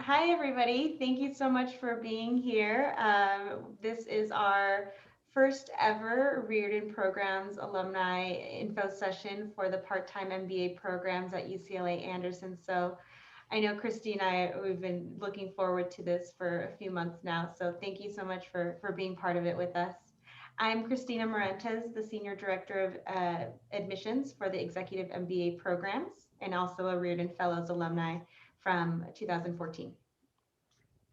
Hi, everybody. Thank you so much for being here. This is our first ever Riordan Programs alumni info session for the part-time MBA programs at UCLA Anderson. So I know Christy and we've been looking forward to this for a few months now. So thank you so much for being part of it with us. I'm Christina Morentes, the Senior Director of Admissions for the Executive MBA programs and also a Riordan Fellows alumni from 2014.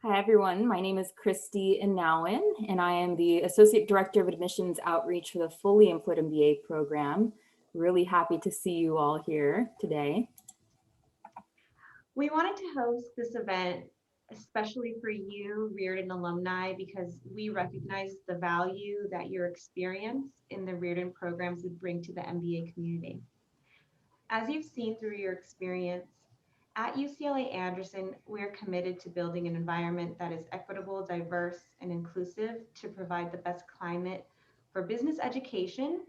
Hi, everyone. My name is Christy Inauen, and I am the Associate Director of Admissions Outreach for the Fully Employed MBA program. Really happy to see you all here today. We wanted to host this event, especially for you, Riordan alumni, because we recognize the value that your experience in the Riordan programs would bring to the MBA community. As you've seen through your experience, at UCLA Anderson, we're committed to building an environment that is equitable, diverse, and inclusive to provide the best climate for business education,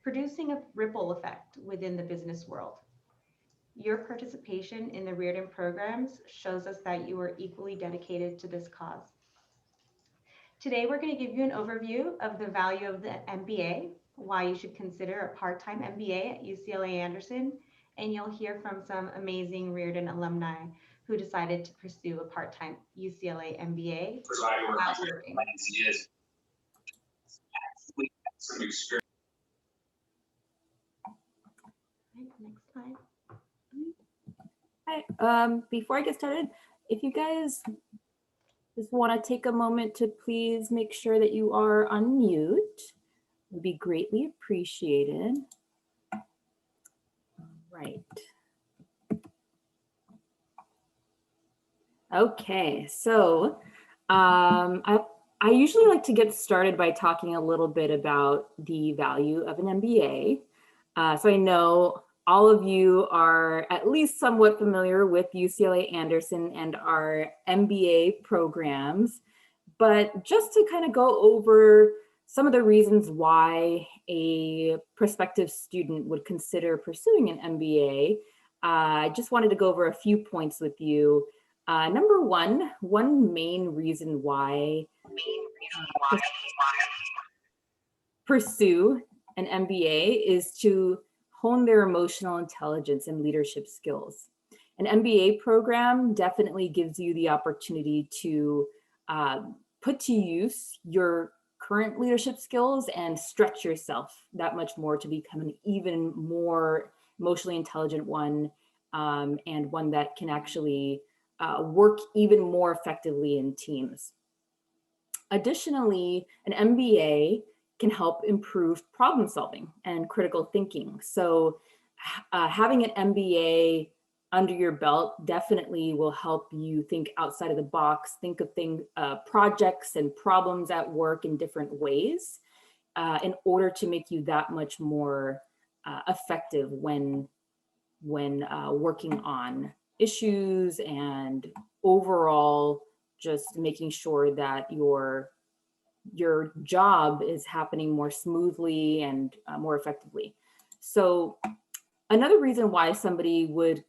producing a ripple effect within the business world. Your participation in the Riordan programs shows us that you are equally dedicated to this cause. Today, we're going to give you an overview of the value of the MBA, why you should consider a part-time MBA at UCLA Anderson, and you'll hear from some amazing Riordan alumni who decided to pursue a part-time UCLA MBA. Next slide. Hi, before I get started, if you guys just want to take a moment to please make sure that you are on mute, it would be greatly appreciated. Right. Okay, so I usually like to get started by talking a little bit about the value of an MBA. So I know all of you are at least somewhat familiar with UCLA Anderson and our MBA programs, but just to kind of go over some of the reasons why a prospective student would consider pursuing an MBA, I just wanted to go over a few points with you. Number one main reason why pursue an MBA is to hone their emotional intelligence and leadership skills. An MBA program definitely gives you the opportunity to put to use your current leadership skills and stretch yourself that much more to become an even more emotionally intelligent one, and one that can actually work even more effectively in teams. Additionally, an MBA can help improve problem solving and critical thinking. So having an MBA under your belt definitely will help you think outside of the box, think of projects and problems at work in different ways in order to make you that much more effective when working on issues and overall just making sure that your job is happening more smoothly and more effectively. So another reason why somebody would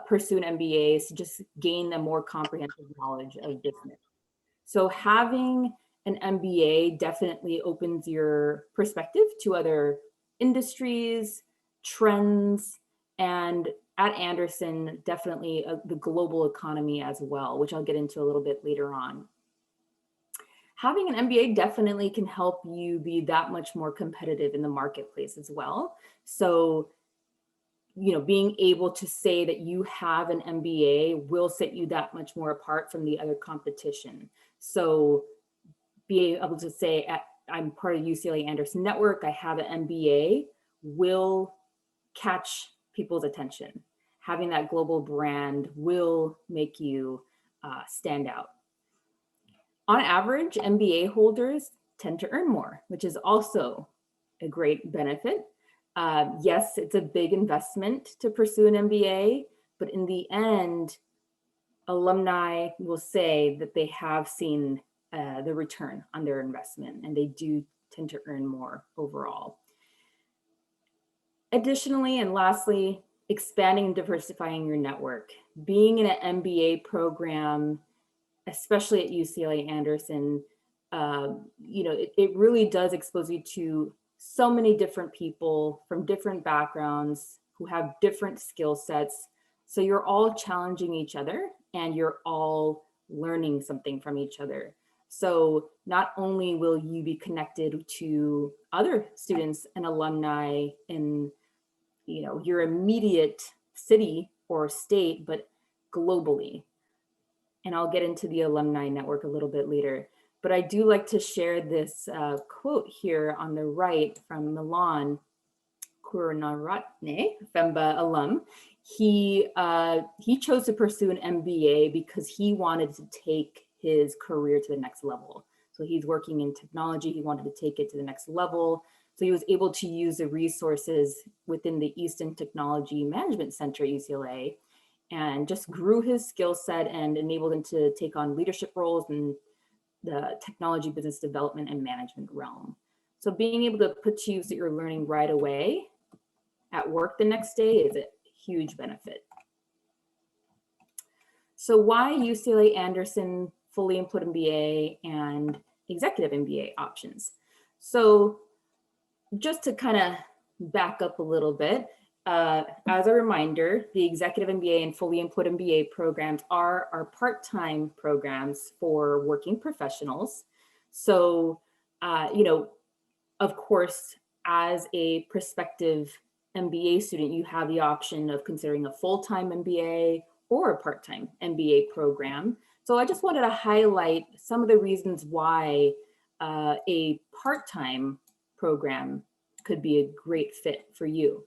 pursue an MBA is to just gain a more comprehensive knowledge of business. So having an MBA definitely opens your perspective to other industries, trends, and at Anderson, definitely the global economy as well, which I'll get into a little bit later on. Having an MBA definitely can help you be that much more competitive in the marketplace as well. So, being able to say that you have an MBA will set you that much more apart from the other competition. So being able to say, I'm part of UCLA Anderson Network, I have an MBA, will catch people's attention. Having that global brand will make you stand out. On average, MBA holders tend to earn more, which is also a great benefit. Yes, it's a big investment to pursue an MBA, but in the end, alumni will say that they have seen the return on their investment, and they do tend to earn more overall. Additionally, and lastly, expanding and diversifying your network. Being in an MBA program, especially at UCLA Anderson, it really does expose you to so many different people from different backgrounds who have different skill sets. So you're all challenging each other and you're all learning something from each other. So not only will you be connected to other students and alumni in your immediate city or state, but globally. And I'll get into the alumni network a little bit later. But I do like to share this quote here on the right from Milan Kurunaratne, FEMBA alum. He chose to pursue an MBA because he wanted to take his career to the next level. So he's working in technology. He wanted to take it to the next level. So he was able to use the resources within the Eastern Technology Management Center at UCLA and just grew his skill set and enabled him to take on leadership roles in the technology, business development, and management realm. So being able to put to use that you're learning right away at work the next day is a huge benefit. So why UCLA Anderson fully employed MBA and executive MBA options? So just to kind of back up a little bit, as a reminder, the executive MBA and fully employed MBA programs are our part-time programs for working professionals. So, of course, as a prospective MBA student, you have the option of considering a full-time MBA or a part-time MBA program. So I just wanted to highlight some of the reasons why a part-time program could be a great fit for you.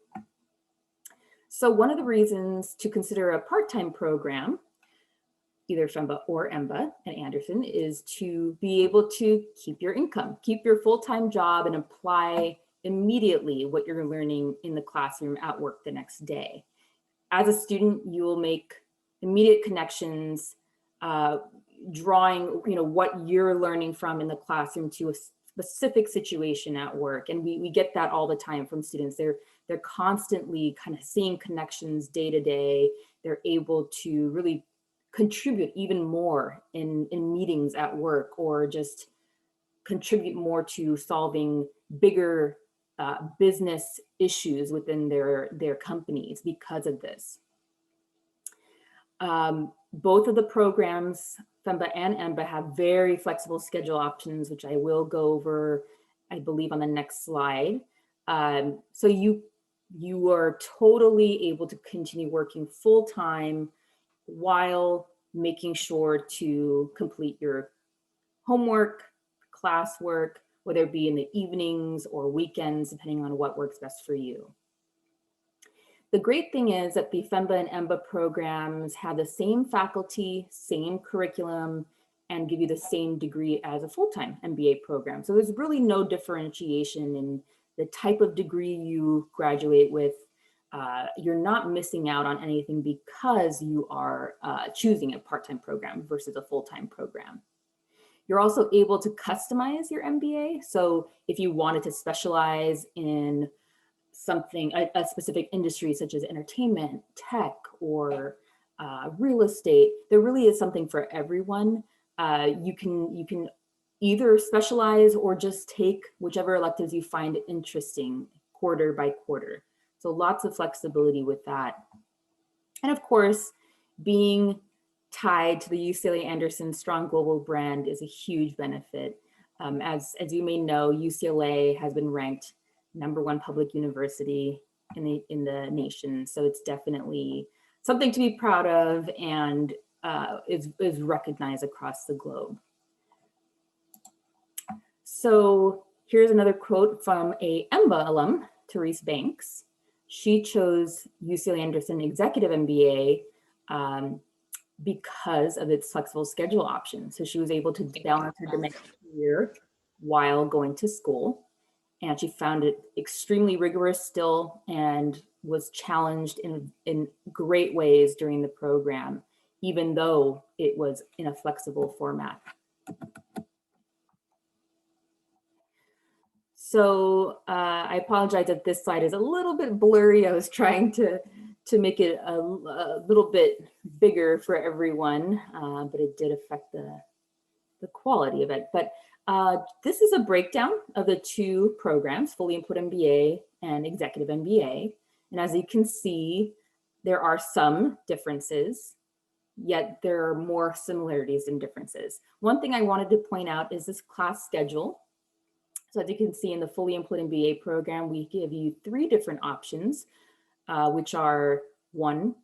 So one of the reasons to consider a part-time program, either FEMBA or EMBA at Anderson, is to be able to keep your income, keep your full-time job and apply immediately what you're learning in the classroom at work the next day. As a student, you will make immediate connections, drawing what you're learning from in the classroom to a specific situation at work. And we get that all the time from students. They're constantly kind of seeing connections day to day. They're able to really contribute even more in meetings at work, or just contribute more to solving bigger business issues within their companies because of this. Both of the programs, FEMBA and EMBA, have very flexible schedule options, which I will go over, I believe, on the next slide. So you are totally able to continue working full-time while making sure to complete your homework, classwork, whether it be in the evenings or weekends, depending on what works best for you. The great thing is that the FEMBA and EMBA programs have the same faculty, same curriculum, and give you the same degree as a full-time MBA program. So there's really no differentiation in the type of degree you graduate with. You're not missing out on anything because you are choosing a part-time program versus a full-time program. You're also able to customize your MBA. So if you wanted to specialize in something, a specific industry such as entertainment, tech, or real estate, there really is something for everyone. You can either specialize or just take whichever electives you find interesting quarter by quarter. So lots of flexibility with that. And of course, being tied to the UCLA Anderson strong global brand is a huge benefit. As you may know, UCLA has been ranked #1 public university in the nation. So it's definitely something to be proud of, and is recognized across the globe. So here's another quote from a EMBA alum, Therese Banks. She chose UCLA Anderson Executive MBA because of its flexible schedule option. So she was able to balance her domestic career while going to school. And she found it extremely rigorous still, and was challenged in great ways during the program, even though it was in a flexible format. So I apologize that this slide is a little bit blurry. I was trying to to make it a little bit bigger for everyone, but it did affect the quality of it. But this is a breakdown of the two programs, Fully Employed MBA and Executive MBA. And as you can see, there are some differences, yet there are more similarities than differences. One thing I wanted to point out is this class schedule. So as you can see in the Fully Employed MBA program, we give you 3 different options, which are 1,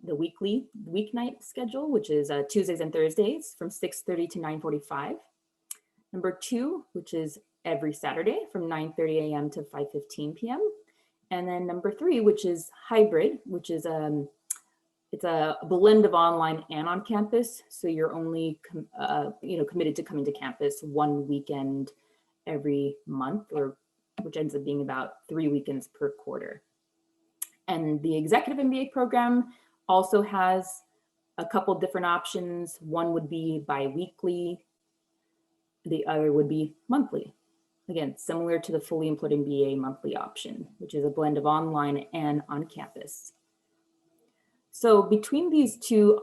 the weeknight schedule, which is Tuesdays and Thursdays from 6:30 to 9:45. Number 2, which is every Saturday from 9:30 a.m. to 5:15 p.m. And then number 3, which is hybrid, which is it's a blend of online and on campus. So you're only committed to coming to campus 1 weekend every month, or which ends up being about 3 weekends per quarter. And the Executive MBA program also has a couple different options. One would be bi-weekly, the other would be monthly. Again, similar to the Fully Employed MBA monthly option, which is a blend of online and on campus. So between these two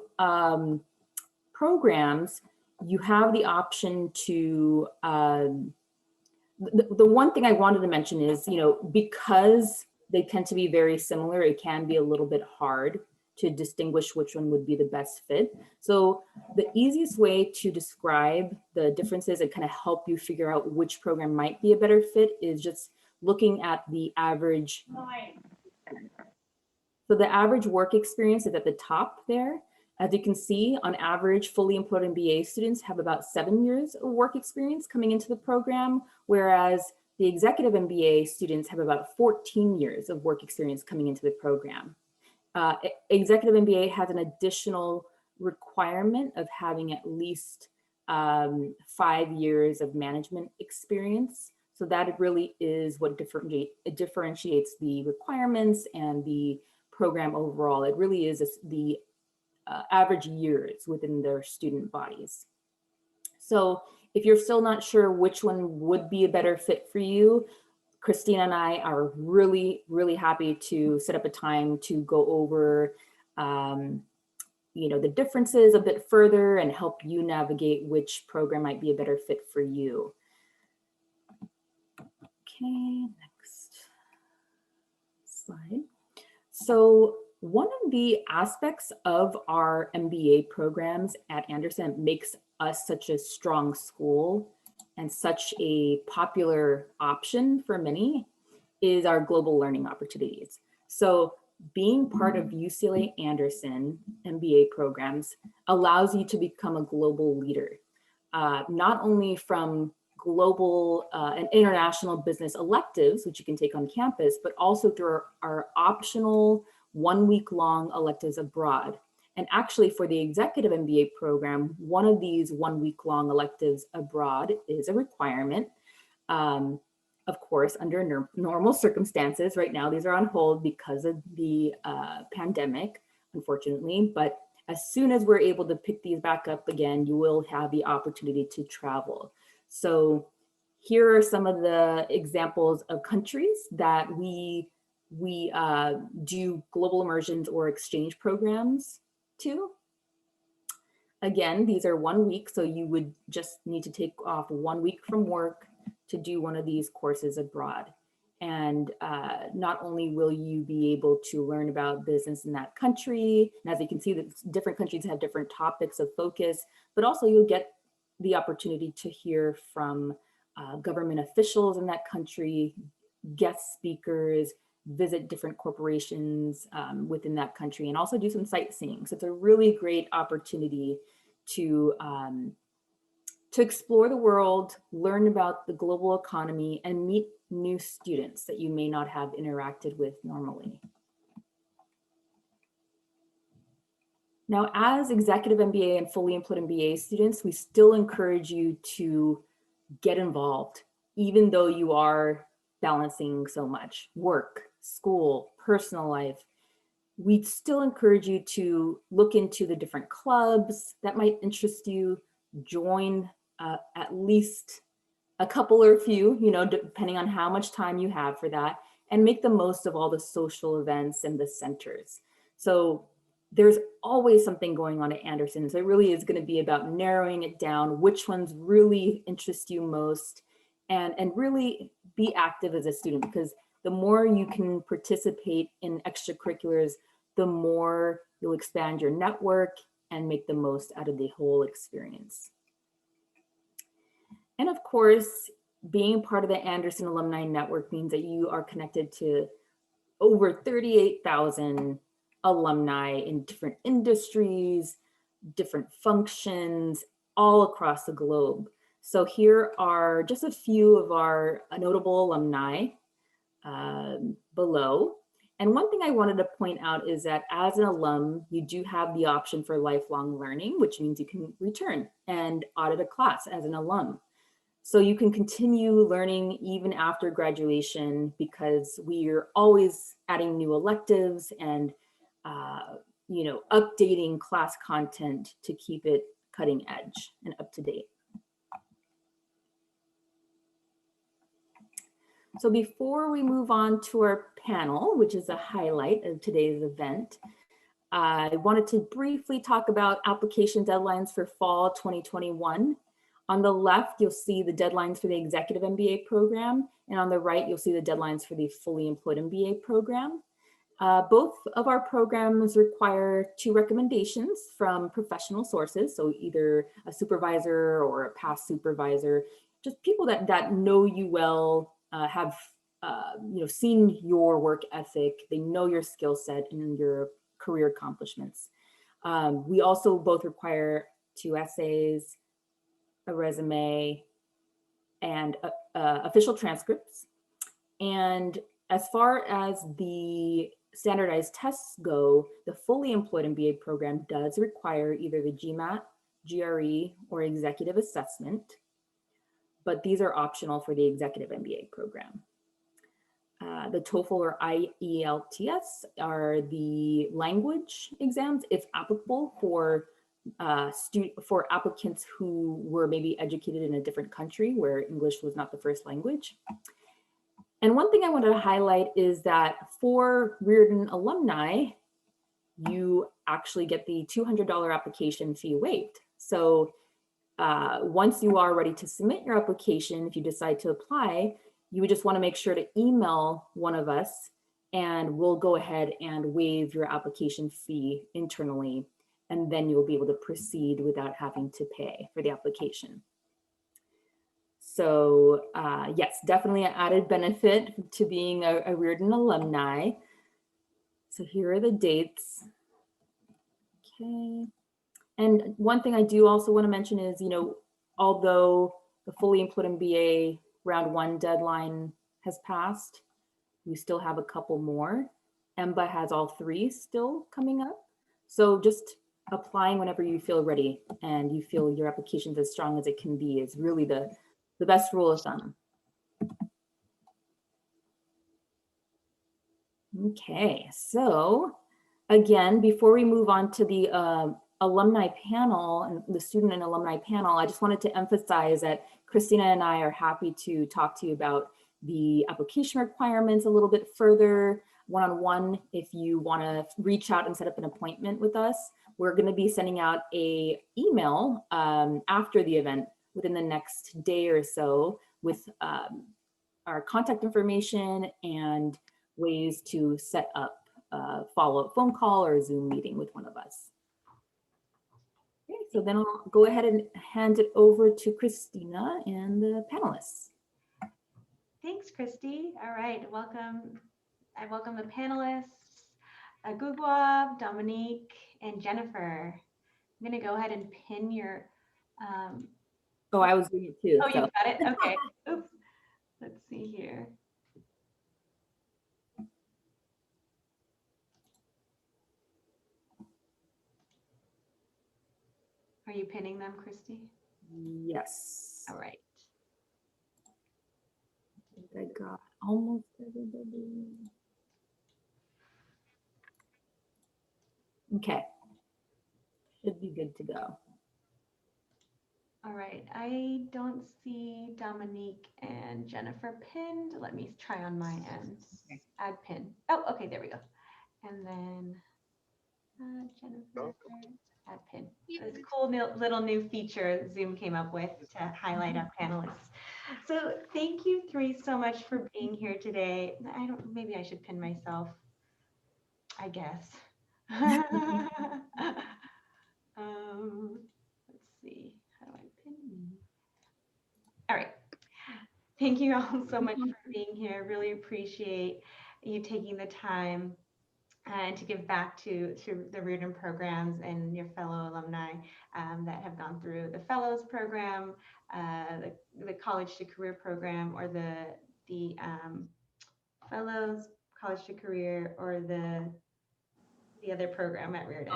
programs, you have the option to, the one thing I wanted to mention is, because they tend to be very similar, it can be a little bit hard to distinguish which one would be the best fit. So the easiest way to describe the differences and kind of help you figure out which program might be a better fit is just looking at the average. So the average work experience is at the top there. As you can see, on average, Fully Employed MBA students have about 7 years of work experience coming into the program, whereas the Executive MBA students have about 14 years of work experience coming into the program. Executive MBA has an additional requirement of having at least 5 years of management experience. So that really is what differentiates the requirements and the program overall. It really is the average years within their student bodies. So if you're still not sure which one would be a better fit for you, Christina and I are really, really happy to set up a time to go over the differences a bit further and help you navigate which program might be a better fit for you. Okay, next slide. So one of the aspects of our MBA programs at Anderson makes us such a strong school and such a popular option for many is our global learning opportunities. So being part of UCLA Anderson MBA programs allows you to become a global leader, not only from global and international business electives, which you can take on campus, but also through our optional 1 week long electives abroad. And actually for the Executive MBA program, one of these 1 week long electives abroad is a requirement. Of course, under normal circumstances, right now these are on hold because of the pandemic, unfortunately, but as soon as we're able to pick these back up again, you will have the opportunity to travel. So here are some of the examples of countries that we do global immersions or exchange programs to. Again, these are 1 week, so you would just need to take off 1 week from work to do one of these courses abroad. And not only will you be able to learn about business in that country, and as you can see, that different countries have different topics of focus, but also you'll get the opportunity to hear from government officials in that country, guest speakers, visit different corporations within that country, and also do some sightseeing. So it's a really great opportunity to explore the world, learn about the global economy, and meet new students that you may not have interacted with normally. Now, as Executive MBA and Fully Employed MBA students, we still encourage you to get involved, even though you are balancing so much work, school, personal life. We still encourage you to look into the different clubs that might interest you, join at least a couple or a few, depending on how much time you have for that, and make the most of all the social events and the centers. So there's always something going on at Anderson. So it really is going to be about narrowing it down, which ones really interest you most, and really be active as a student, because the more you can participate in extracurriculars, the more you'll expand your network and make the most out of the whole experience. And of course, being part of the Anderson Alumni Network means that you are connected to over 38,000 alumni in different industries, different functions, all across the globe. So here are just a few of our notable alumni below. And one thing I wanted to point out is that as an alum, you do have the option for lifelong learning, which means you can return and audit a class as an alum. So you can continue learning even after graduation, because we're always adding new electives and updating class content to keep it cutting edge and up to date. So before we move on to our panel, which is a highlight of today's event, I wanted to briefly talk about application deadlines for fall 2021. On the left, you'll see the deadlines for the Executive MBA program, and on the right, you'll see the deadlines for the Fully Employed MBA program. Both of our programs require 2 recommendations from professional sources, so either a supervisor or a past supervisor, just people that know you well, have seen your work ethic, they know your skill set and your career accomplishments. We also both require 2 essays, a resume, and official transcripts. And as far as the standardized tests go, the Fully Employed MBA program does require either the GMAT, GRE, or executive assessment, but these are optional for the Executive MBA program. The TOEFL or IELTS are the language exams, if applicable, for applicants who were maybe educated in a different country where English was not the first language. And one thing I wanted to highlight is that for Riordan alumni, you actually get the $200 application fee waived. So once you are ready to submit your application, if you decide to apply, you would just want to make sure to email one of us, and we'll go ahead and waive your application fee internally, and then you'll be able to proceed without having to pay for the application. So yes, definitely an added benefit to being a Riordan alumni. So here are the dates. Okay. And one thing I do also want to mention is, although the Fully Employed MBA round 1 deadline has passed, we still have a couple more. EMBA has all 3 still coming up. So just applying whenever you feel ready and you feel your application's as strong as it can be is really the best rule of thumb. Okay, so again, before we move on to the alumni panel and the student and alumni panel, I just wanted to emphasize that Christina and I are happy to talk to you about the application requirements a little bit further, one-on-one, if you want to reach out and set up an appointment with us. We're going to be sending out an email after the event within the next day or so with our contact information and ways to set up a follow-up phone call or a Zoom meeting with one of us. Okay, so then I'll go ahead and hand it over to Christina and the panelists. Thanks, Christy. All right, welcome. I welcome the panelists, Agugwa, Dominique, and Jennifer. I'm going to go ahead and pin your. Oh, I was doing it too. Oh, you got it? Okay. Oops. Let's see here. Are you pinning them, Christy? Yes. All right. I got almost everybody. Okay. Should be good to go. All right, I don't see Dominique and Jennifer pinned. Let me try on my end. Add pin. Oh, okay, there we go. And then Jennifer, add pin. This cool little new feature Zoom came up with to highlight our panelists. So thank you three so much for being here today. I don't, maybe I should pin myself, I guess. Let's see, how do I pin me? All right. Thank you all so much for being here. Really appreciate you taking the time and to give back to the Riordan programs and your fellow alumni that have gone through the fellows program, the college to career program, or the fellows college to career, or the other program at Riordan.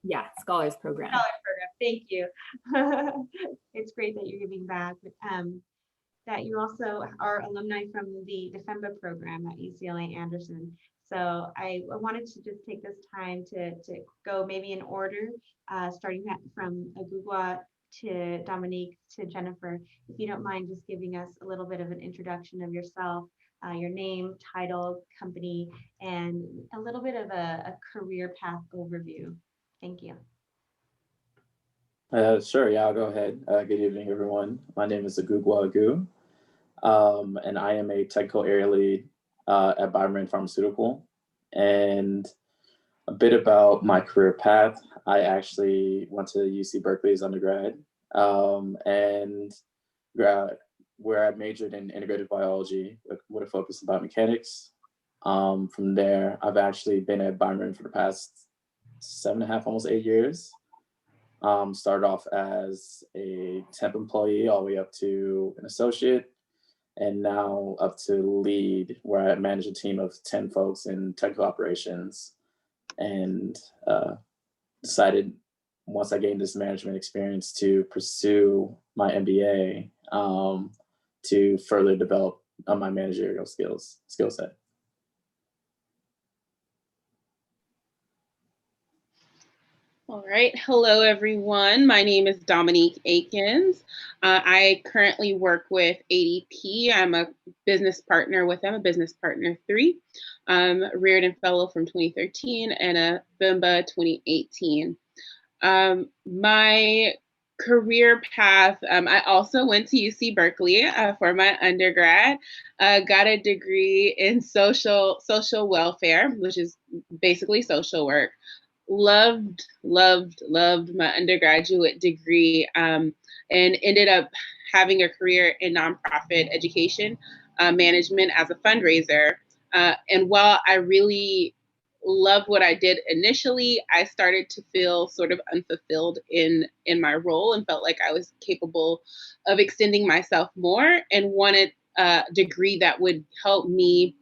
Yeah, Scholars Program. Scholars program. Thank you. It's great that you're giving back. That you also are alumni from the FEMBA program at UCLA Anderson. So I wanted to just take this time to go maybe in order, starting from Agugwa to Dominique to Jennifer. If you don't mind just giving us a little bit of an introduction of yourself, your name, title, company, and a little bit of a career path overview. Thank you. Sure, yeah, I'll go ahead. Good evening, everyone. My name is Agugwa Agu, and I am a technical area lead at BioMarin Pharmaceutical. And a bit about my career path. I actually went to UC Berkeley as undergrad, and where I majored in integrated biology with a focus in biomechanics. From there, I've actually been at BioMarin for the past 7.5, almost 8 years. Started off as a temp employee all the way up to an associate, and now up to lead, where I manage a team of 10 folks in technical operations, and decided once I gained this management experience to pursue my MBA to further develop my managerial skill set. All right. Hello, everyone. My name is Dominique Akins. I currently work with ADP. I'm a business partner with them, a business partner 3, Riordan Fellow from 2013 and a FEMBA 2018. My career path, I also went to UC Berkeley for my undergrad, got a degree in social welfare, which is basically social work. Loved my undergraduate degree, and ended up having a career in nonprofit education management as a fundraiser. And while I really loved what I did initially, I started to feel sort of unfulfilled in my role and felt like I was capable of extending myself more, and wanted a degree that would help me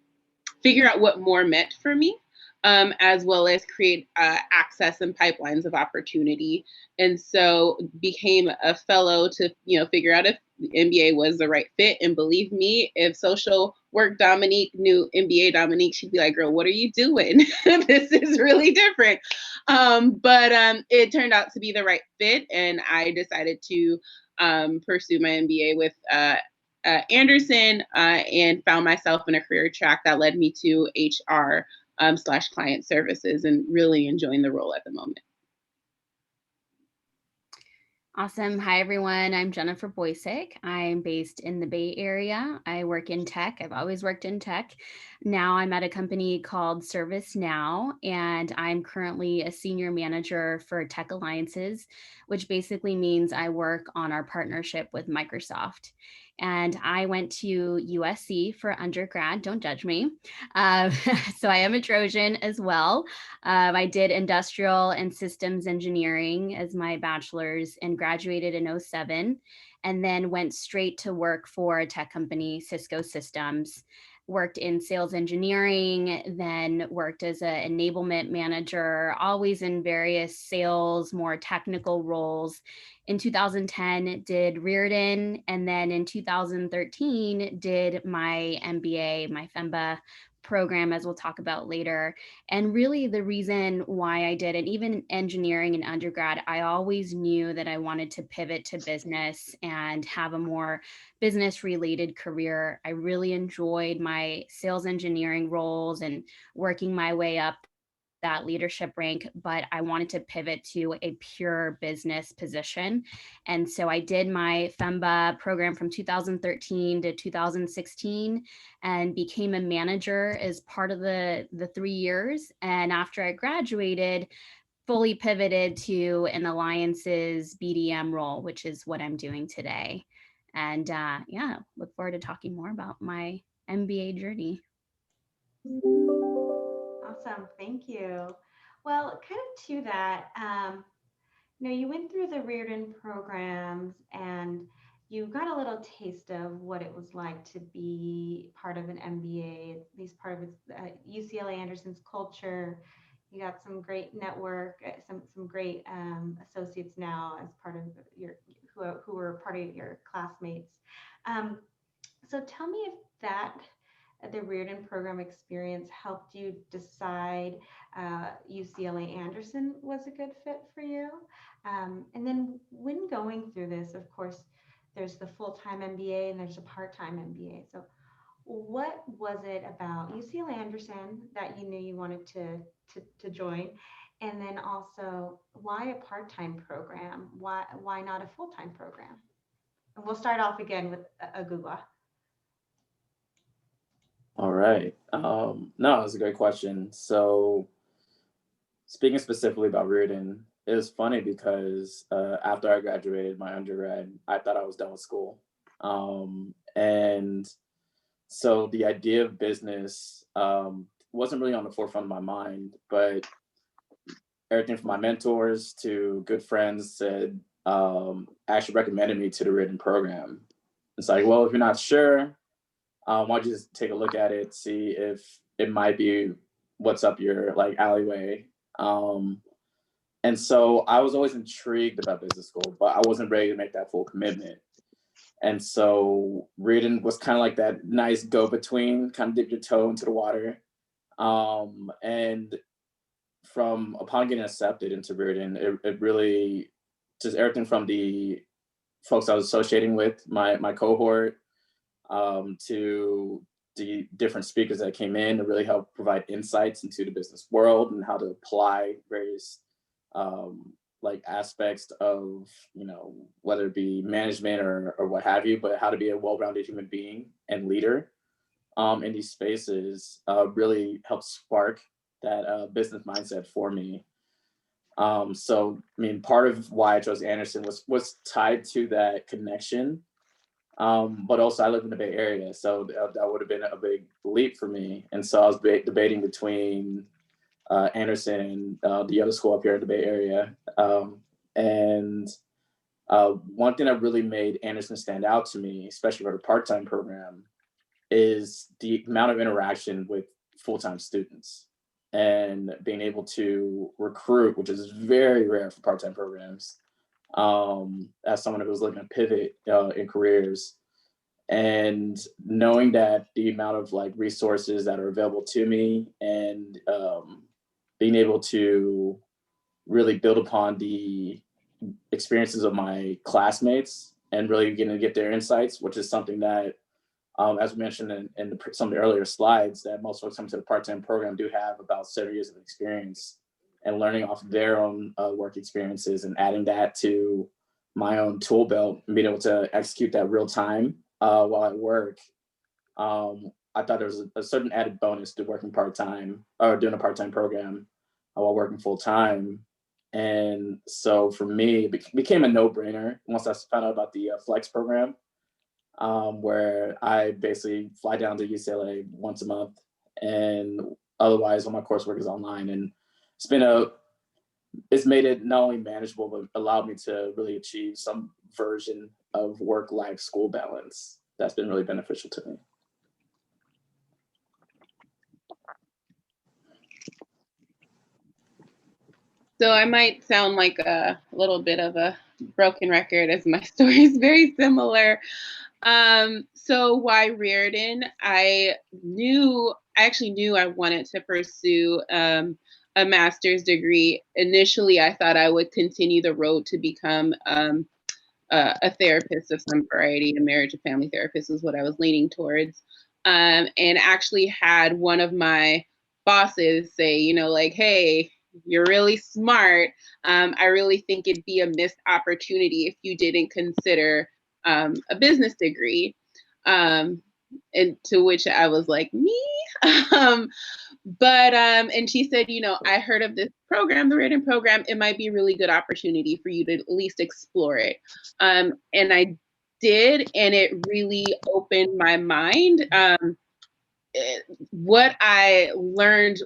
figure out what more meant for me, as well as create access and pipelines of opportunity. And so became a fellow to, figure out if the MBA was the right fit. And believe me, if social work Dominique knew MBA Dominique, she'd be like, girl, what are you doing? This is really different. But it turned out to be the right fit. And I decided to pursue my MBA with Anderson, and found myself in a career track that led me to HR / client services, and really enjoying the role at the moment. Awesome. Hi, everyone. I'm Jennifer Boysick. I'm based in the Bay Area. I work in tech. I've always worked in tech. Now I'm at a company called ServiceNow, and I'm currently a senior manager for Tech Alliances, which basically means I work on our partnership with Microsoft. And I went to USC for undergrad. Don't judge me. So I am a Trojan as well. I did industrial and systems engineering as my bachelor's and graduated in 2007, and then went straight to work for a tech company, Cisco Systems. Worked in sales engineering, then worked as an enablement manager, always in various sales, more technical roles. In 2010, did Riordan, and then in 2013, did my MBA, my FEMBA program, as we'll talk about later. And really the reason why I did it, even engineering in undergrad, I always knew that I wanted to pivot to business and have a more business related career. I really enjoyed my sales engineering roles and working my way up that leadership rank, but I wanted to pivot to a pure business position. And so I did my FEMBA program from 2013 to 2016 and became a manager as part of the 3 years. And after I graduated, fully pivoted to an alliances BDM role, which is what I'm doing today. And yeah, look forward to talking more about my MBA journey. Awesome, thank you. Well, kind of to that, you went through the Riordan programs and you got a little taste of what it was like to be part of an MBA, at least part of its UCLA Anderson's culture. You got some great network, some great associates now as part of your who were part of your classmates. So tell me if the Riordan program experience helped you decide UCLA Anderson was a good fit for you. And then when going through this, of course, there's the full-time MBA and there's a part-time MBA. So what was it about UCLA Anderson that you knew you wanted to join? And then also, why a part-time program? Why not a full-time program? And we'll start off again with Agugwa. All right. No, that's a great question. So speaking specifically about Riordan, it was funny because after I graduated my undergrad, I thought I was done with school. And so the idea of business wasn't really on the forefront of my mind, but everything from my mentors to good friends said, actually recommended me to the Riordan program. It's like, well, if you're not sure, why don't you just take a look at it, see if it might be what's up your like alleyway. And so I was always intrigued about business school, but I wasn't ready to make that full commitment. And so Riordan was kind of like that nice go-between, kind of dip your toe into the water. And from upon getting accepted into Riordan, it really just everything from the folks I was associating with, my cohort, to the different speakers that came in to really help provide insights into the business world and how to apply various like aspects of, whether it be management or what have you, but how to be a well-rounded human being and leader in these spaces really helped spark that business mindset for me. So, I mean, part of why I chose Anderson was tied to that connection. But also I live in the Bay Area, so that would have been a big leap for me. And so I was debating between Anderson and the other school up here in the Bay Area. And one thing that really made Anderson stand out to me, especially for the part-time program, is the amount of interaction with full-time students and being able to recruit, which is very rare for part-time programs. As someone who was looking to pivot in careers, and knowing that the amount of like resources that are available to me and being able to really build upon the experiences of my classmates and really getting to get their insights, which is something that, as we mentioned in some of the earlier slides, that most folks come to the part-time program do have about 7 years of experience, and learning off their own work experiences and adding that to my own tool belt and being able to execute that real time while at work. I thought there was a certain added bonus to working part-time or doing a part-time program while working full-time. And so for me, it became a no-brainer once I found out about the Flex program, where I basically fly down to UCLA once a month, and otherwise all my coursework is online. And it's made it not only manageable, but allowed me to really achieve some version of work-life school balance that's been really beneficial to me. So I might sound like a little bit of a broken record, as my story is very similar. So why Riordan? I actually knew I wanted to pursue a master's degree. Initially, I thought I would continue the road to become a therapist of some variety. A marriage and family therapist is what I was leaning towards. And actually had one of my bosses say, like, hey, you're really smart. I really think it'd be a missed opportunity if you didn't consider a business degree. And to which I was like, me? um, and she said, I heard of this program, the Riordan program. It might be a really good opportunity for you to at least explore it. And I did, and it really opened my mind. What I learned,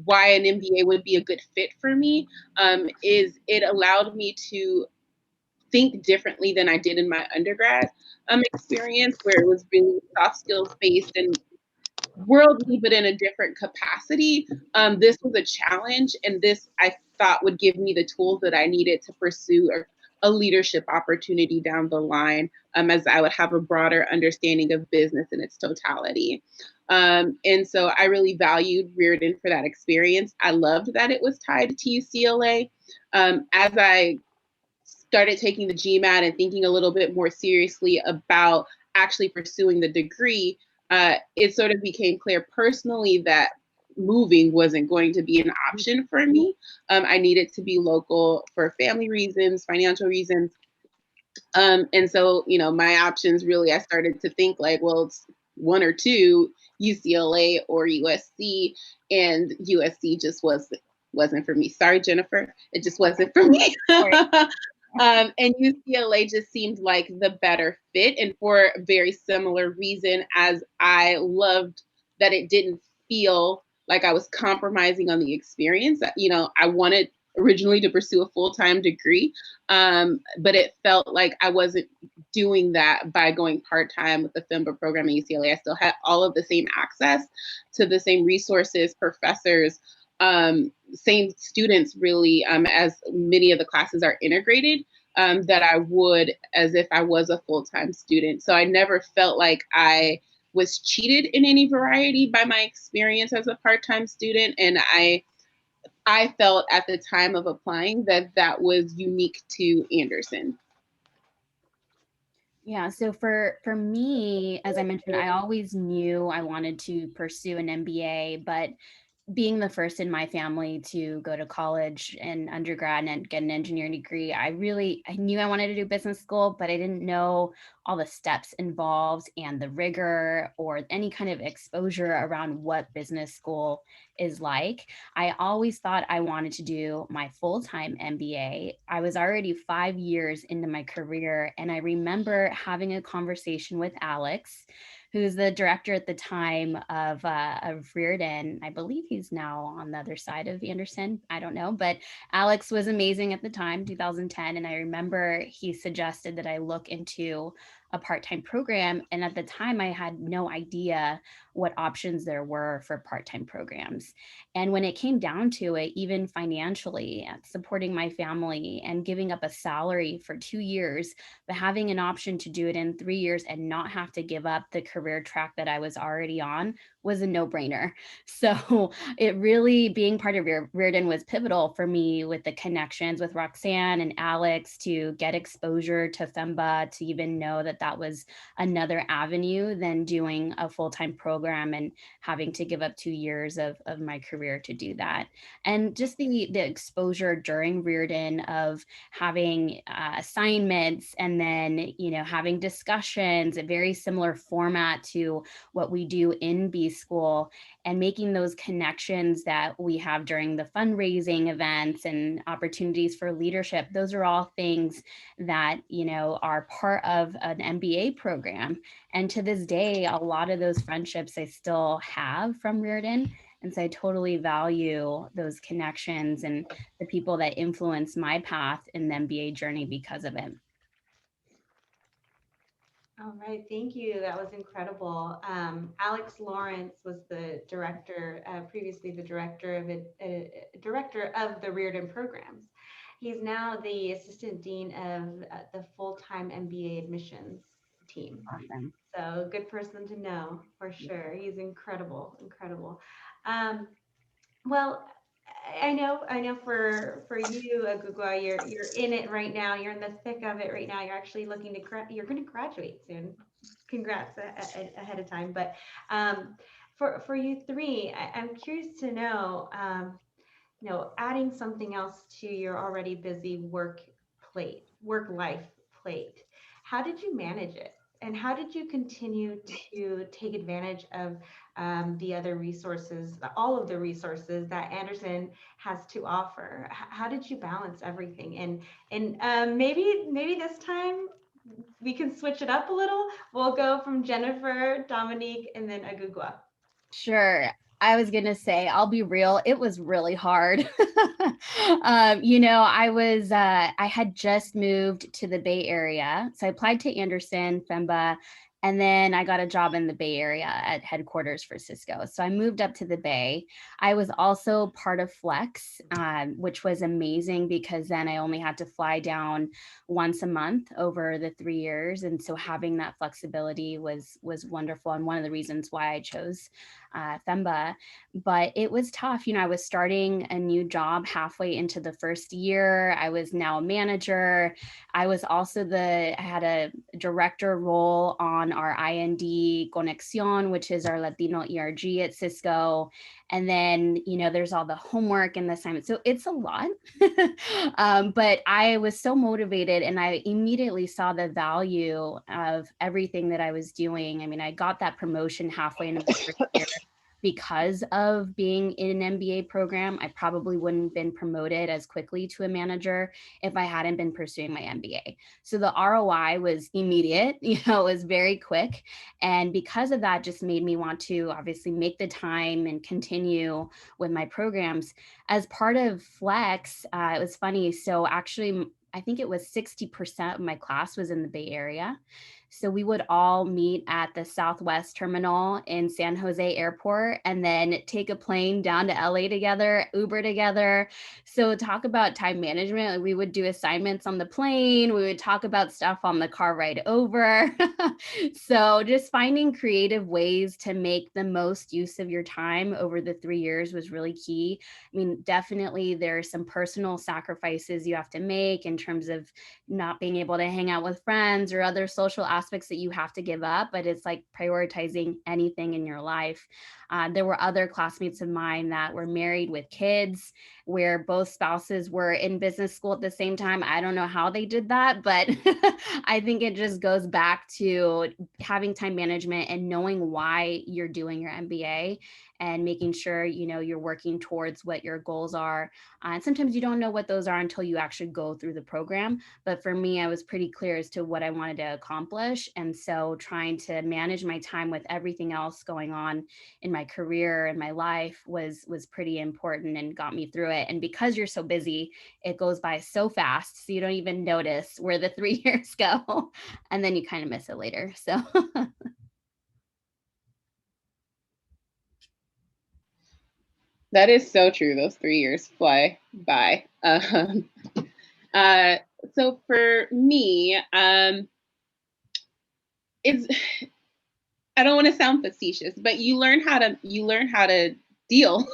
why an MBA would be a good fit for me, is it allowed me to think differently than I did in my undergrad experience, where it was really soft skills based and worldly, but in a different capacity. This was a challenge, and this I thought would give me the tools that I needed to pursue a leadership opportunity down the line, as I would have a broader understanding of business in its totality. And so I really valued Riordan for that experience. I loved that it was tied to UCLA. As I started taking the GMAT and thinking a little bit more seriously about actually pursuing the degree, it sort of became clear personally that moving wasn't going to be an option for me. I needed to be local for family reasons, financial reasons. And so, my options really, I started to think like, well, it's one or two, UCLA or USC, and USC just wasn't for me. Sorry, Jennifer, it just wasn't for me. And UCLA just seemed like the better fit, and for a very similar reason, as I loved that it didn't feel like I was compromising on the experience. I wanted originally to pursue a full-time degree, but it felt like I wasn't doing that by going part-time with the FEMBA program at UCLA. I still had all of the same access to the same resources, professors, same students really, as many of the classes are integrated, that I would as if I was a full-time student. So I never felt like I was cheated in any variety by my experience as a part-time student. And I felt at the time of applying that was unique to Anderson. Yeah, so for me, as I mentioned, I always knew I wanted to pursue an MBA, but being the first in my family to go to college and undergrad and get an engineering degree, I knew I wanted to do business school, but I didn't know all the steps involved and the rigor or any kind of exposure around what business school is like. I always thought I wanted to do my full-time MBA. I was already 5 years into my career, and I remember having a conversation with Alex, who's the director at the time of Riordan. I believe he's now on the other side of Anderson. I don't know, but Alex was amazing at the time, 2010. And I remember he suggested that I look into a part-time program. And at the time, I had no idea what options there were for part-time programs. And when it came down to it, even financially, supporting my family and giving up a salary for 2 years, but having an option to do it in 3 years and not have to give up the career track that I was already on was a no-brainer. So it really, being part of Riordan was pivotal for me, with the connections with Roxanne and Alex, to get exposure to FEMBA, to even know that that was another avenue than doing a full-time program and having to give up 2 years of my career to do that. And just the exposure during Riordan of having assignments, and then having discussions, a very similar format to what we do in B School, and making those connections that we have during the fundraising events and opportunities for leadership. Those are all things that are part of an MBA program. And to this day, a lot of those friendships I still have from Riordan. And so I totally value those connections and the people that influenced my path in the MBA journey because of it. All right, thank you. That was incredible. Alex Lawrence was the director, previously the director of the Riordan Programs. He's now the assistant dean of the full-time MBA admissions team. Awesome. So good person to know for sure. He's incredible, incredible. Well, I know for you, Agugwa, you're in it right now. You're in the thick of it right now. You're actually looking to you're going to graduate soon. Congrats ahead of time. But for you three, I'm curious to know, adding something else to your already busy work life plate. How did you manage it? And how did you continue to take advantage of the other resources, all of the resources that Anderson has to offer? How did you balance everything? And maybe this time we can switch it up a little. We'll go from Jennifer, Dominique, and then Agugwa. Sure. I was going to say, I'll be real, it was really hard. I had just moved to the Bay Area. So I applied to Anderson FEMBA, and then I got a job in the Bay Area at headquarters for Cisco. So I moved up to the Bay. I was also part of Flex, which was amazing because then I only had to fly down once a month over the 3 years. And so having that flexibility was wonderful. And one of the reasons why I chose FEMBA, but it was tough. I was starting a new job halfway into the first year. I was now a manager. I was also I had a director role on our IND Conexión, which is our Latino ERG at Cisco. And then, there's all the homework and the assignments. So it's a lot, but I was so motivated and I immediately saw the value of everything that I was doing. I mean, I got that promotion halfway into the first year. Because of being in an MBA program, I probably wouldn't have been promoted as quickly to a manager if I hadn't been pursuing my MBA. So the ROI was immediate, it was very quick. And because of that, just made me want to obviously make the time and continue with my programs. As part of Flex, it was funny. So actually, I think it was 60% of my class was in the Bay Area. So we would all meet at the Southwest Terminal in San Jose Airport and then take a plane down to LA together, Uber together. So talk about time management. We would do assignments on the plane. We would talk about stuff on the car ride over. So just finding creative ways to make the most use of your time over the 3 years was really key. I mean, definitely there are some personal sacrifices you have to make in terms of not being able to hang out with friends or other social aspects that you have to give up, but it's like prioritizing anything in your life. There were other classmates of mine that were married with kids where both spouses were in business school at the same time. I don't know how they did that, but I think it just goes back to having time management and knowing why you're doing your MBA and making sure, you're working towards what your goals are. And sometimes you don't know what those are until you actually go through the program. But for me, I was pretty clear as to what I wanted to accomplish. And so trying to manage my time with everything else going on in my career and my life was pretty important and got me through it. And because you're so busy, it goes by so fast. So you don't even notice where the 3 years go. And then you kind of miss it later. So That is so true. Those 3 years fly by. So for me, it's, I don't want to sound facetious, but you learn how to deal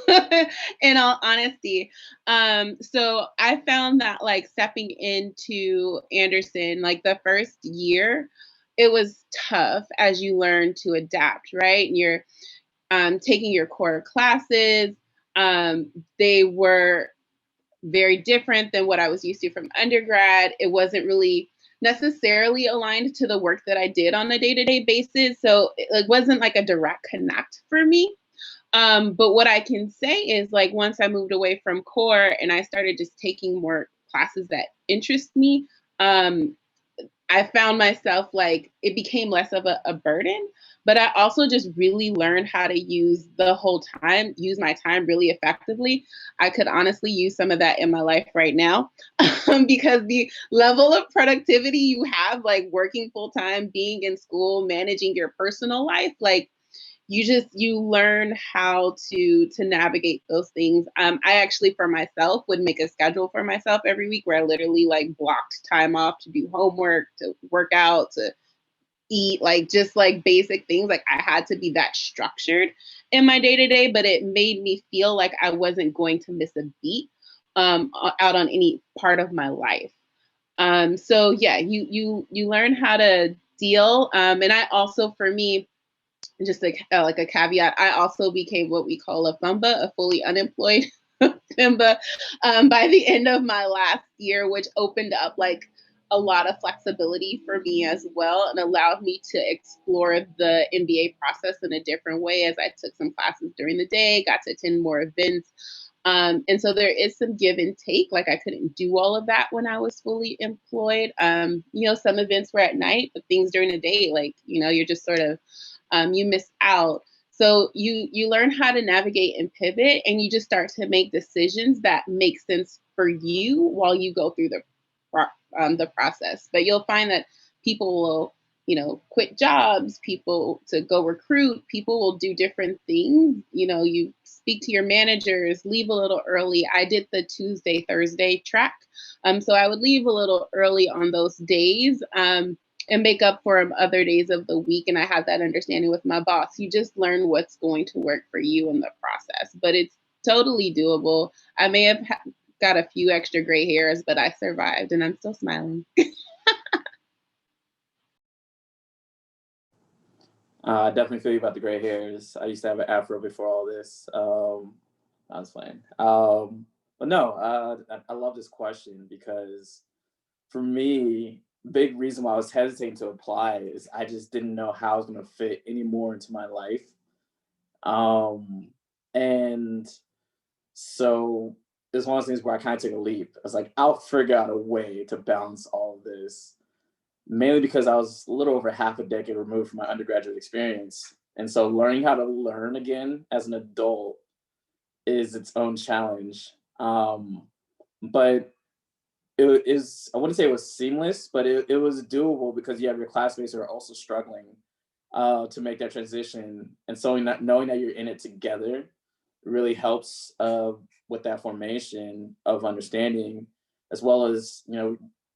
in all honesty. So I found that like stepping into Anderson, like the first year, it was tough as you learn to adapt, right? And you're taking your core classes. They were very different than what I was used to from undergrad. It wasn't really necessarily aligned to the work that I did on a day-to-day basis. So it wasn't like a direct connect for me. But what I can say is like once I moved away from core and I started just taking more classes that interest me, I found myself like it became less of a burden, but I also just really learned how to use my time really effectively. I could honestly use some of that in my life right now because the level of productivity you have, like working full time, being in school, managing your personal life, like you learn how to navigate those things. I actually for myself would make a schedule for myself every week where I literally like blocked time off to do homework, to work out, to eat, like just like basic things. Like I had to be that structured in my day to day, but it made me feel like I wasn't going to miss a beat out on any part of my life. So yeah, you learn how to deal. And I also, for me, just like a caveat, I also became what we call a FEMBA, a fully unemployed FEMBA, by the end of my last year, which opened up like a lot of flexibility for me as well and allowed me to explore the MBA process in a different way as I took some classes during the day, got to attend more events. And so there is some give and take. Like I couldn't do all of that when I was fully employed. Some events were at night, but things during the day, like, you're just sort of, you miss out. So you learn how to navigate and pivot, and you just start to make decisions that make sense for you while you go through the process. But you'll find that people will, quit jobs, people to go recruit, people will do different things. You speak to your managers, leave a little early. I did the Tuesday, Thursday track. So I would leave a little early on those days. And make up for other days of the week. And I have that understanding with my boss. You just learn what's going to work for you in the process, but it's totally doable. I may have got a few extra gray hairs, but I survived and I'm still smiling. I definitely feel you about the gray hairs. I used to have an afro before all this. I was playing. But no, I love this question because for me, big reason why I was hesitating to apply is I just didn't know how I was going to fit any more into my life. And so it's one of those things where I kind of took a leap. I was like, I'll figure out a way to balance all of this, mainly because I was a little over half a decade removed from my undergraduate experience. And so learning how to learn again as an adult is its own challenge. But it is, I wouldn't say it was seamless, but it was doable because you have your classmates who are also struggling to make that transition. And so knowing that you're in it together really helps with that formation of understanding, as well as,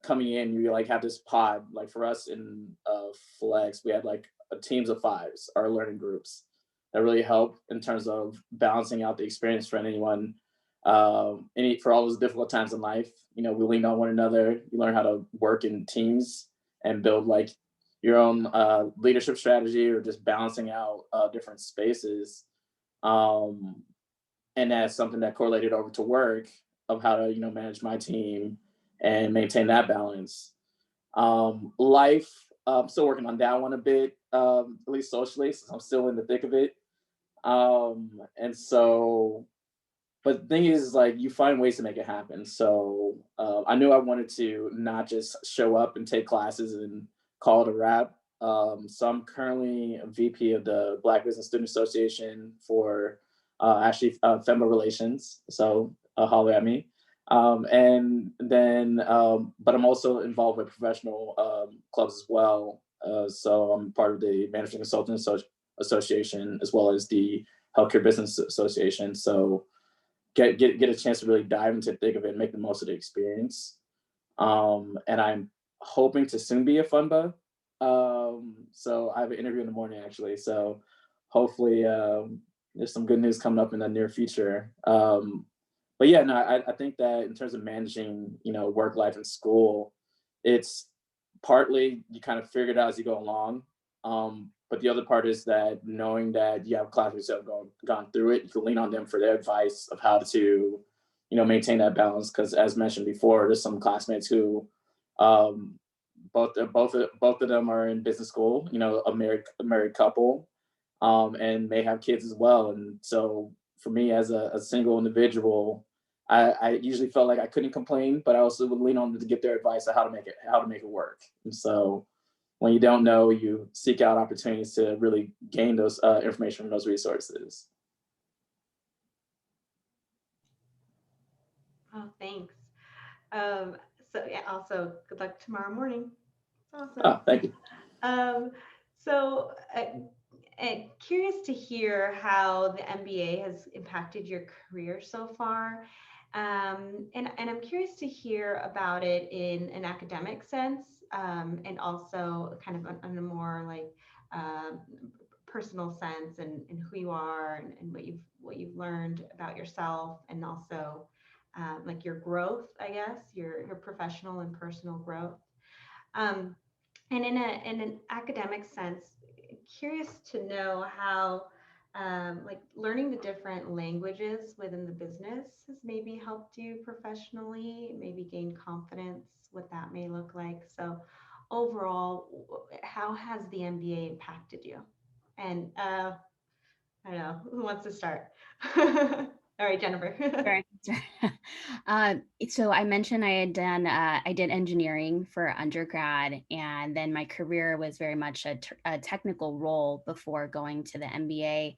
coming in, you like have this pod, like for us in Flex, we had like teams of fives, our learning groups that really help in terms of balancing out the experience for anyone for all those difficult times in life. We lean on one another. You learn how to work in teams and build like your own leadership strategy or just balancing out different spaces. And that's something that correlated over to work of how to, manage my team and maintain that balance. Life, I'm still working on that one a bit, at least socially, since I'm still in the thick of it. And so, but the thing is like you find ways to make it happen. So I knew I wanted to not just show up and take classes and call it a wrap. So I'm currently a VP of the Black Business Student Association for FEMBA relations. So holler at me. And then, but I'm also involved with professional clubs as well. So I'm part of the Managing Consultant Association as well as the Healthcare Business Association. So get a chance to really dive into the thick of it and make the most of the experience. And I'm hoping to soon be a FEMBA. So I have an interview in the morning actually. So hopefully there's some good news coming up in the near future. But yeah, no, I think that in terms of managing, work life and school, it's partly you kind of figure it out as you go along. But the other part is that knowing that you have classmates that have gone through it, you can lean on them for their advice of how to, maintain that balance. Because as mentioned before, there's some classmates who, both of them are in business school, a married couple, and may have kids as well. And so for me as a single individual, I usually felt like I couldn't complain, but I also would lean on them to get their advice on how to make it work. And so when you don't know, you seek out opportunities to really gain those information from those resources. Oh, thanks. So yeah, also good luck tomorrow morning. Awesome. Oh, thank you. So curious to hear how the MBA has impacted your career so far. And I'm curious to hear about it in an academic sense. and also kind of on a more like personal sense and who you are and what you've learned about yourself, and also like your growth, I guess, your professional and personal growth. And in an academic sense, curious to know how like learning the different languages within the business has maybe helped you professionally, maybe gain confidence, what that may look like. So overall, how has the MBA impacted you? And I don't know, who wants to start? All right, Jennifer. Sure. So I mentioned I did engineering for undergrad, and then my career was very much a technical role before going to the MBA.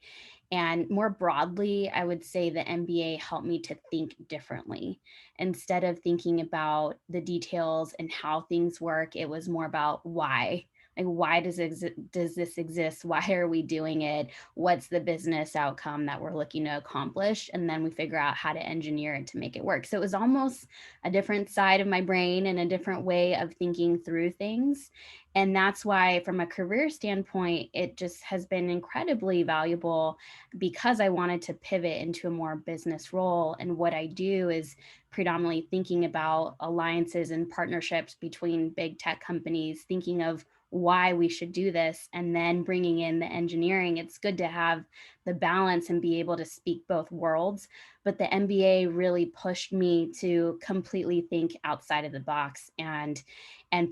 And more broadly, I would say the MBA helped me to think differently. Instead of thinking about the details and how things work, it was more about why. Like, why does this exist? Why are we doing it? What's the business outcome that we're looking to accomplish? And then we figure out how to engineer it to make it work. So it was almost a different side of my brain and a different way of thinking through things. And that's why, from a career standpoint, it just has been incredibly valuable, because I wanted to pivot into a more business role. And what I do is predominantly thinking about alliances and partnerships between big tech companies, thinking of why we should do this, and then bringing in the engineering. It's good to have the balance and be able to speak both worlds. But the MBA really pushed me to completely think outside of the box and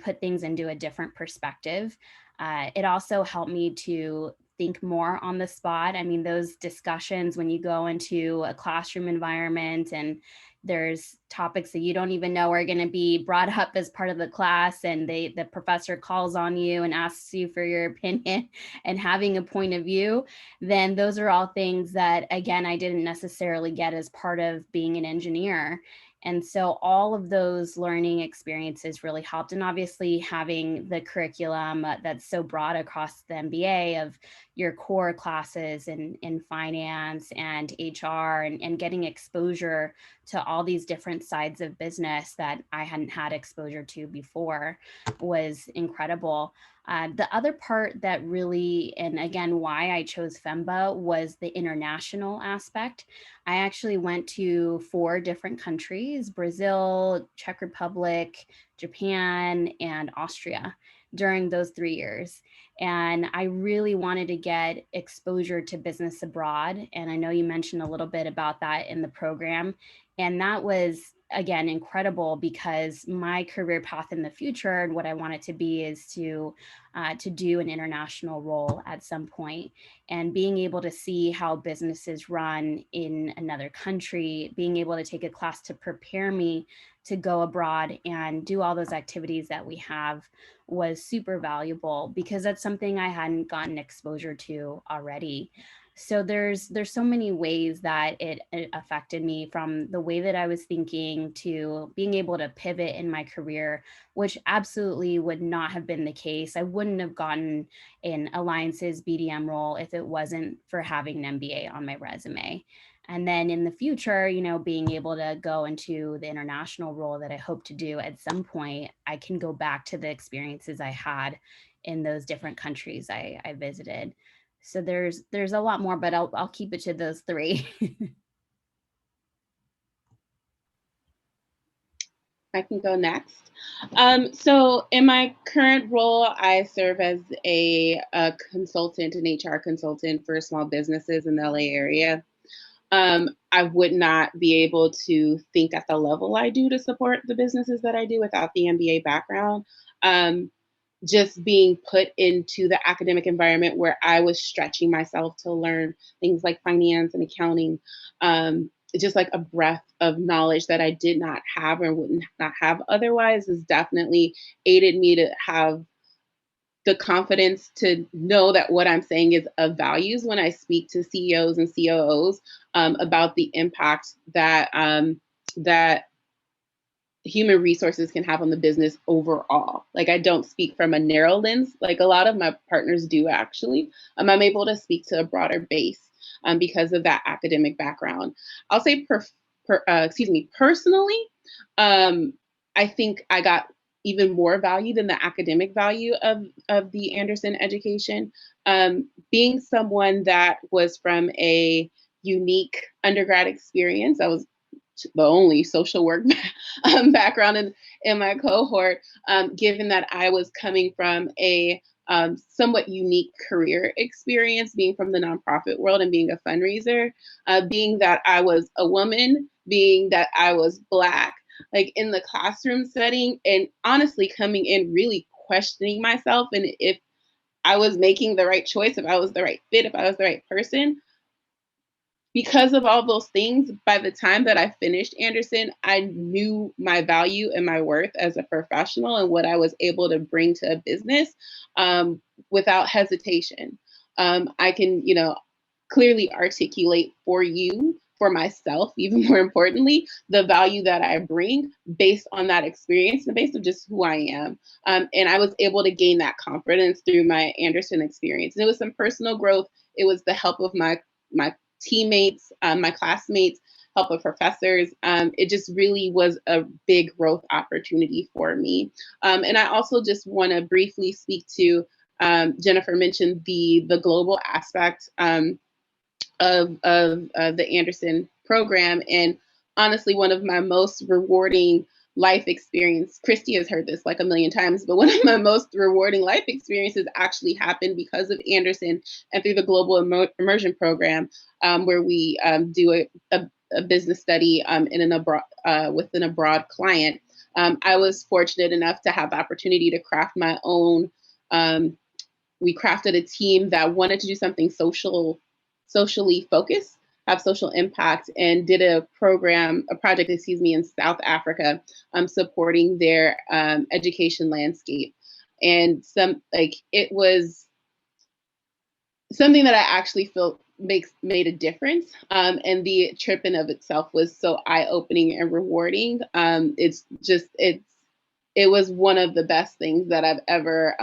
put things into a different perspective. It also helped me to think more on the spot. I mean, those discussions when you go into a classroom environment and there's topics that you don't even know are going to be brought up as part of the class, and the professor calls on you and asks you for your opinion and having a point of view, then those are all things that, again, I didn't necessarily get as part of being an engineer. And so all of those learning experiences really helped. And obviously having the curriculum that's so broad across the MBA of your core classes in finance and HR, and getting exposure to all these different sides of business that I hadn't had exposure to before was incredible. The other part that really, and again, why I chose FEMBA, was the international aspect. I actually went to 4 different countries: Brazil, Czech Republic, Japan, and Austria during those 3 years. And I really wanted to get exposure to business abroad. And I know you mentioned a little bit about that in the program. And that was, again, incredible, because my career path in the future and what I want it to be is to do an international role at some point. And being able to see how businesses run in another country, being able to take a class to prepare me to go abroad and do all those activities that we have was super valuable, because that's something I hadn't gotten exposure to already. So there's so many ways that it affected me, from the way that I was thinking to being able to pivot in my career, which absolutely would not have been the case. I wouldn't have gotten an alliances BDM role if it wasn't for having an MBA on my resume. And then in the future, being able to go into the international role that I hope to do at some point, I can go back to the experiences I had in those different countries I visited. So there's a lot more, but I'll keep it to those 3. I can go next. So in my current role, I serve as a consultant, an HR consultant for small businesses in the LA area. I would not be able to think at the level I do to support the businesses that I do without the MBA background. Just being put into the academic environment where I was stretching myself to learn things like finance and accounting, just like a breadth of knowledge that I did not have or would not have otherwise, has definitely aided me to have the confidence to know that what I'm saying is of values when I speak to CEOs and COOs about the impact that that human resources can have on the business overall. Like, I don't speak from a narrow lens like a lot of my partners do, actually. I'm able to speak to a broader base because of that academic background. I'll say personally, I think I got even more value than the academic value of the Anderson education. Being someone that was from a unique undergrad experience, I was the only social work background in my cohort, given that I was coming from a somewhat unique career experience, being from the nonprofit world and being a fundraiser, being that I was a woman, being that I was Black, like in the classroom setting, and honestly coming in really questioning myself and if I was making the right choice, if I was the right fit, if I was the right person. Because of all those things, by the time that I finished Anderson, I knew my value and my worth as a professional and what I was able to bring to a business without hesitation. I can, clearly articulate for you, for myself, even more importantly, the value that I bring based on that experience and based on just who I am. And I was able to gain that confidence through my Anderson experience. And it was some personal growth. It was the help of my teammates, my classmates, help of professors. It just really was a big growth opportunity for me. And I also just want to briefly speak to, Jennifer mentioned the global aspect of the Anderson program. And honestly, one of my most rewarding life experience, Christy has heard this like a million times, but one of my most rewarding life experiences actually happened because of Anderson and through the Global Immersion Program, where we do a business study with an abroad client. I was fortunate enough to have the opportunity to craft my own. We crafted a team that wanted to do something socially focused, have social impact, and did a project, in South Africa, supporting their education landscape. And it was something that I actually felt made a difference. And the trip in of itself was so eye-opening and rewarding. It was one of the best things that I've ever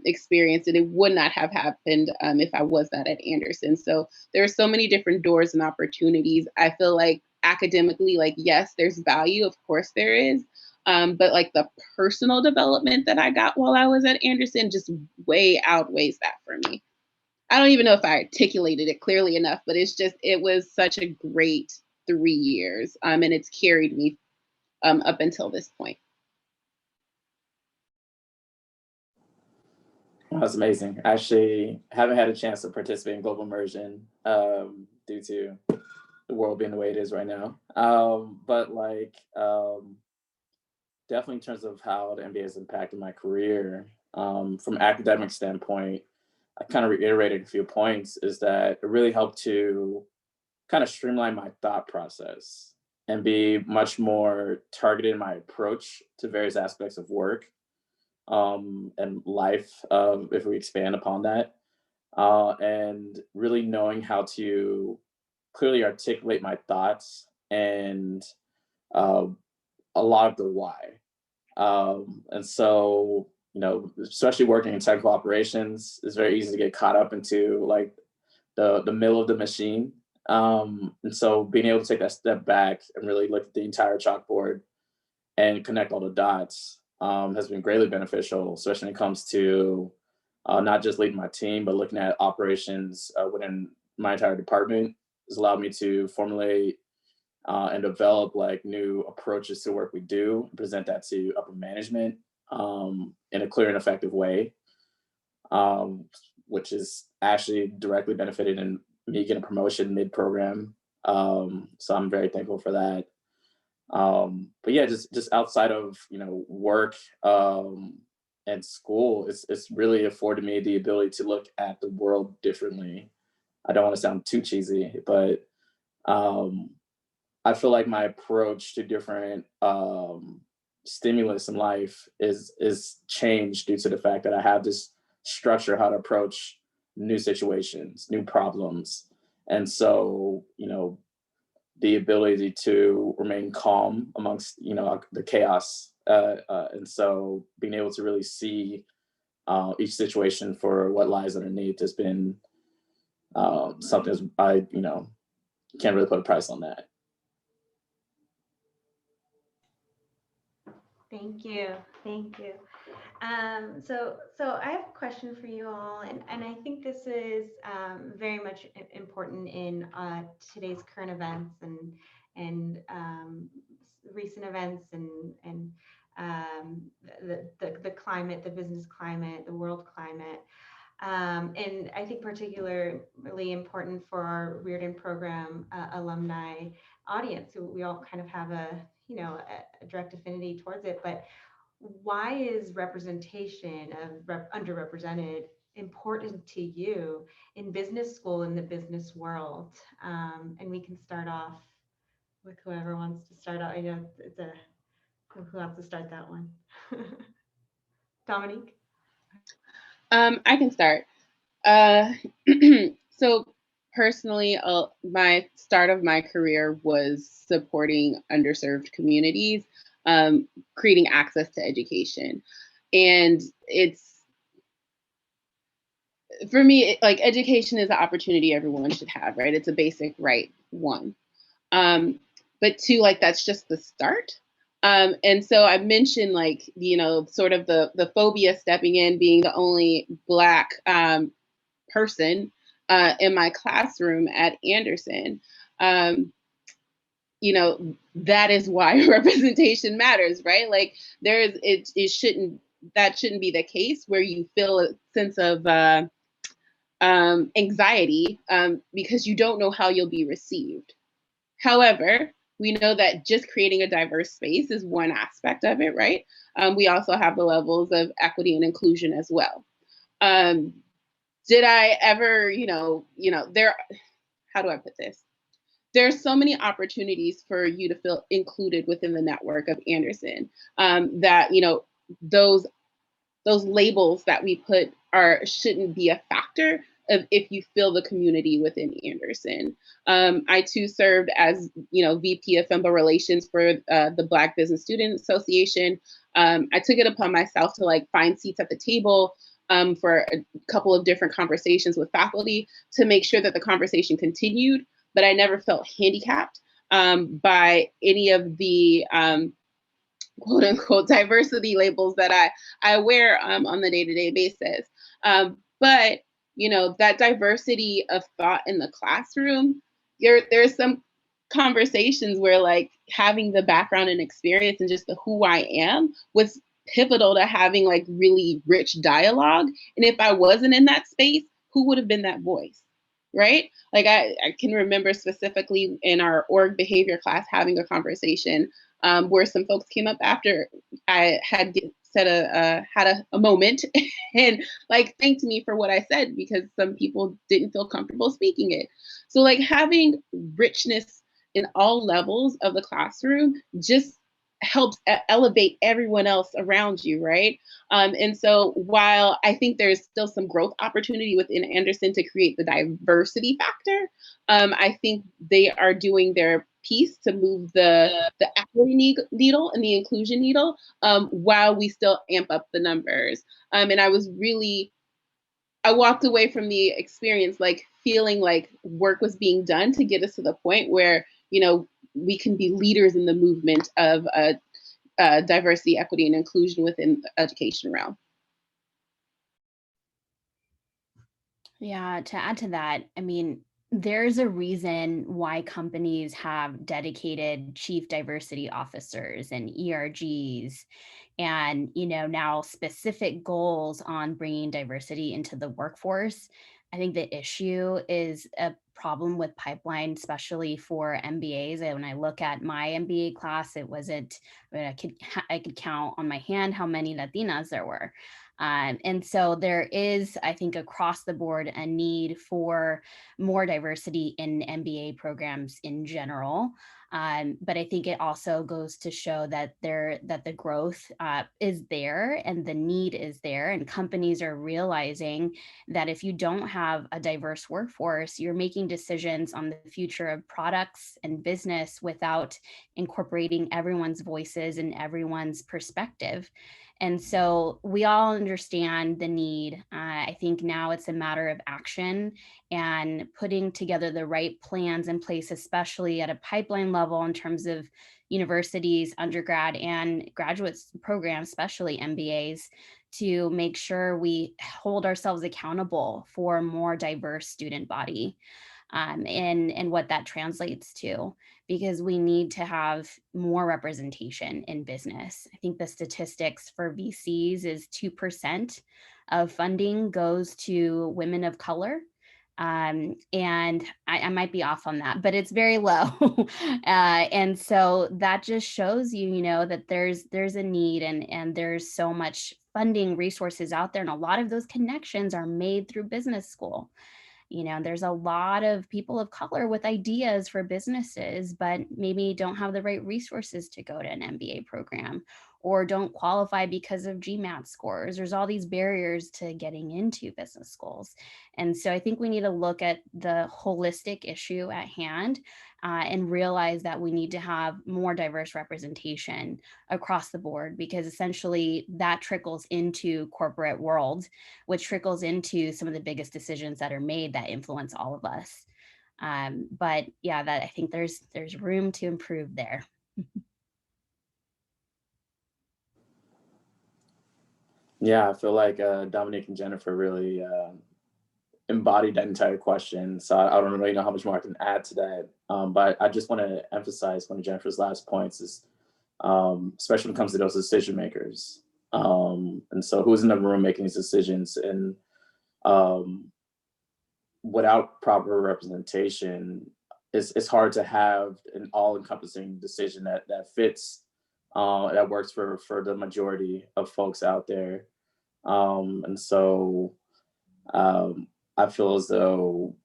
experienced, and it would not have happened if I was not at Anderson. So there are so many different doors and opportunities. I feel like academically, yes, there's value, of course there is, but the personal development that I got while I was at Anderson just way outweighs that for me. I don't even know if I articulated it clearly enough, but it was such a great 3 years, and it's carried me up until this point. That's amazing. Actually, haven't had a chance to participate in global immersion due to the world being the way it is right now. But definitely in terms of how the MBA has impacted my career, from an academic standpoint, I kind of reiterated a few points, is that it really helped to kind of streamline my thought process and be much more targeted in my approach to various aspects of work and life, if we expand upon that, and really knowing how to clearly articulate my thoughts and a lot of the why. And so, especially working in technical operations, it's very easy to get caught up into the middle of the machine. And so being able to take that step back and really look at the entire chalkboard and connect all the dots has been greatly beneficial, especially when it comes to not just leading my team, but looking at operations within my entire department. Has allowed me to formulate and develop new approaches to work we do, and present that to upper management in a clear and effective way, which is actually directly benefited in me getting a promotion mid-program. So I'm very thankful for that. But yeah, just outside of work and school, it's really afforded me the ability to look at the world differently. I don't want to sound too cheesy, but I feel like my approach to different stimulus in life is changed due to the fact that I have this structure how to approach new situations, new problems, and so the ability to remain calm amongst the chaos, and so being able to really see each situation for what lies underneath has been something I can't really put a price on that. Thank you. Thank you. So I have a question for you all, and I think this is very much important in today's current events and recent events and the climate, the business climate, the world climate. And I think particularly important for our Riordan program alumni audience, who we all kind of have a direct affinity towards it. But why is representation of underrepresented important to you in business school, in the business world? And we can start off with whoever wants to start out. I know who wants to start that one? Dominique? I can start. So personally, my start of my career was supporting underserved communities, creating access to education. And it's, for me, like, education is an opportunity everyone should have, right? It's a basic right, one. But two, like, that's just the start. And so I mentioned, like, sort of the phobia stepping in, being the only Black person in my classroom at Anderson. That is why representation matters, right? Like, that shouldn't be the case where you feel a sense of anxiety because you don't know how you'll be received. However, we know that just creating a diverse space is one aspect of it, right? We also have the levels of equity and inclusion as well. Did I ever, how do I put this? There's so many opportunities for you to feel included within the network of Anderson that, those labels that we put shouldn't be a factor of if you feel the community within Anderson. I too served as, VP of FEMBA relations for the Black Business Student Association. I took it upon myself to, like, find seats at the table for a couple of different conversations with faculty to make sure that the conversation continued, but I never felt handicapped by any of the quote unquote diversity labels that I wear on the day-to-day basis. But that diversity of thought in the classroom, there's some conversations where, like, having the background and experience and just the who I am was pivotal to having, like, really rich dialogue. And if I wasn't in that space, who would have been that voice? Right? Like, I can remember specifically in our org behavior class having a conversation where some folks came up after I had had a moment and, like, thanked me for what I said because some people didn't feel comfortable speaking it. So, like, having richness in all levels of the classroom just helps elevate everyone else around you, right? And so while I think there's still some growth opportunity within Anderson to create the diversity factor, I think they are doing their piece to move the equity needle and the inclusion needle while we still amp up the numbers. And I walked away from the experience, like, feeling like work was being done to get us to the point where, we can be leaders in the movement of diversity, equity, and inclusion within the education realm. Yeah, to add to that, I mean, there's a reason why companies have dedicated chief diversity officers and ERGs and, now specific goals on bringing diversity into the workforce. I think the issue is a problem with pipeline, especially for MBAs. And when I look at my MBA class, it wasn't, I could count on my hand how many Latinas there were. And so there is, I think, across the board, a need for more diversity in MBA programs in general. But I think it also goes to show that the growth is there and the need is there, and companies are realizing that if you don't have a diverse workforce, you're making decisions on the future of products and business without incorporating everyone's voices and everyone's perspective. And so we all understand the need. I think now it's a matter of action and putting together the right plans in place, especially at a pipeline level in terms of, universities, undergrad and graduate programs, especially MBAs, to make sure we hold ourselves accountable for a more diverse student body, and what that translates to, because we need to have more representation in business. I think the statistics for VCs is 2% of funding goes to women of color. And I might be off on that, but it's very low. And so that just shows you, that there's a need, and there's so much funding resources out there. And a lot of those connections are made through business school. There's a lot of people of color with ideas for businesses, but maybe don't have the right resources to go to an MBA program, or don't qualify because of GMAT scores. There's all these barriers to getting into business schools. And so I think we need to look at the holistic issue at hand, and realize that we need to have more diverse representation across the board, because essentially that trickles into corporate world, which trickles into some of the biggest decisions that are made that influence all of us. But yeah, that I think there's room to improve there. Yeah, I feel like Dominique and Jennifer really embodied that entire question. So I don't really know how much more I can add to that. But I just want to emphasize one of Jennifer's last points is, especially when it comes to those decision makers. And so who's in the room making these decisions? And without proper representation, it's hard to have an all-encompassing decision that fits, that works for the majority of folks out there. And so I feel as though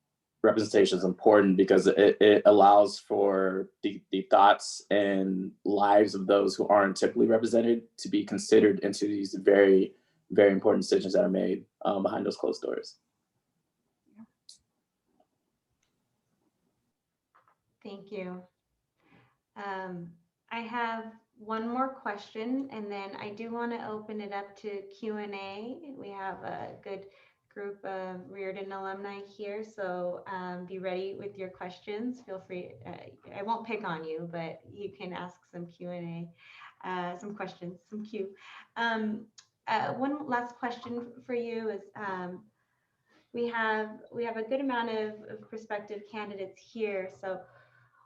representation is important because it allows for the thoughts and lives of those who aren't typically represented to be considered into these very, very important decisions that are made behind those closed doors. Thank you. I have one more question, and then I do want to open it up to Q&A. We have a good group of Riordan alumni here, so be ready with your questions. Feel free. I won't pick on you, but you can ask some Q&A, some questions, some Q. One last question for you is, we have a good amount of prospective candidates here, so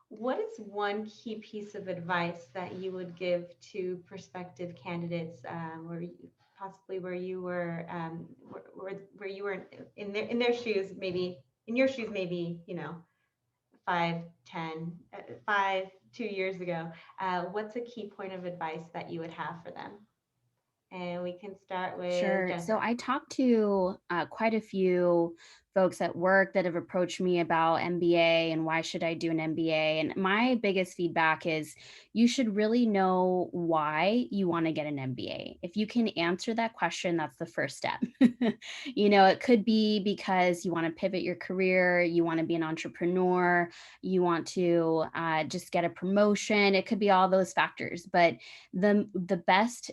what is one key piece of advice that you would give to prospective candidates, where you were in their shoes, maybe in your shoes, maybe 5, 10, 2 years ago? What's a key point of advice that you would have for them? And we can start with Sure. Jen. So I talked to quite a few folks at work that have approached me about MBA and why should I do an MBA. And my biggest feedback is you should really know why you want to get an MBA. If you can answer that question, that's the first step. It could be because you want to pivot your career, you want to be an entrepreneur, you want to just get a promotion. It could be all those factors, but the best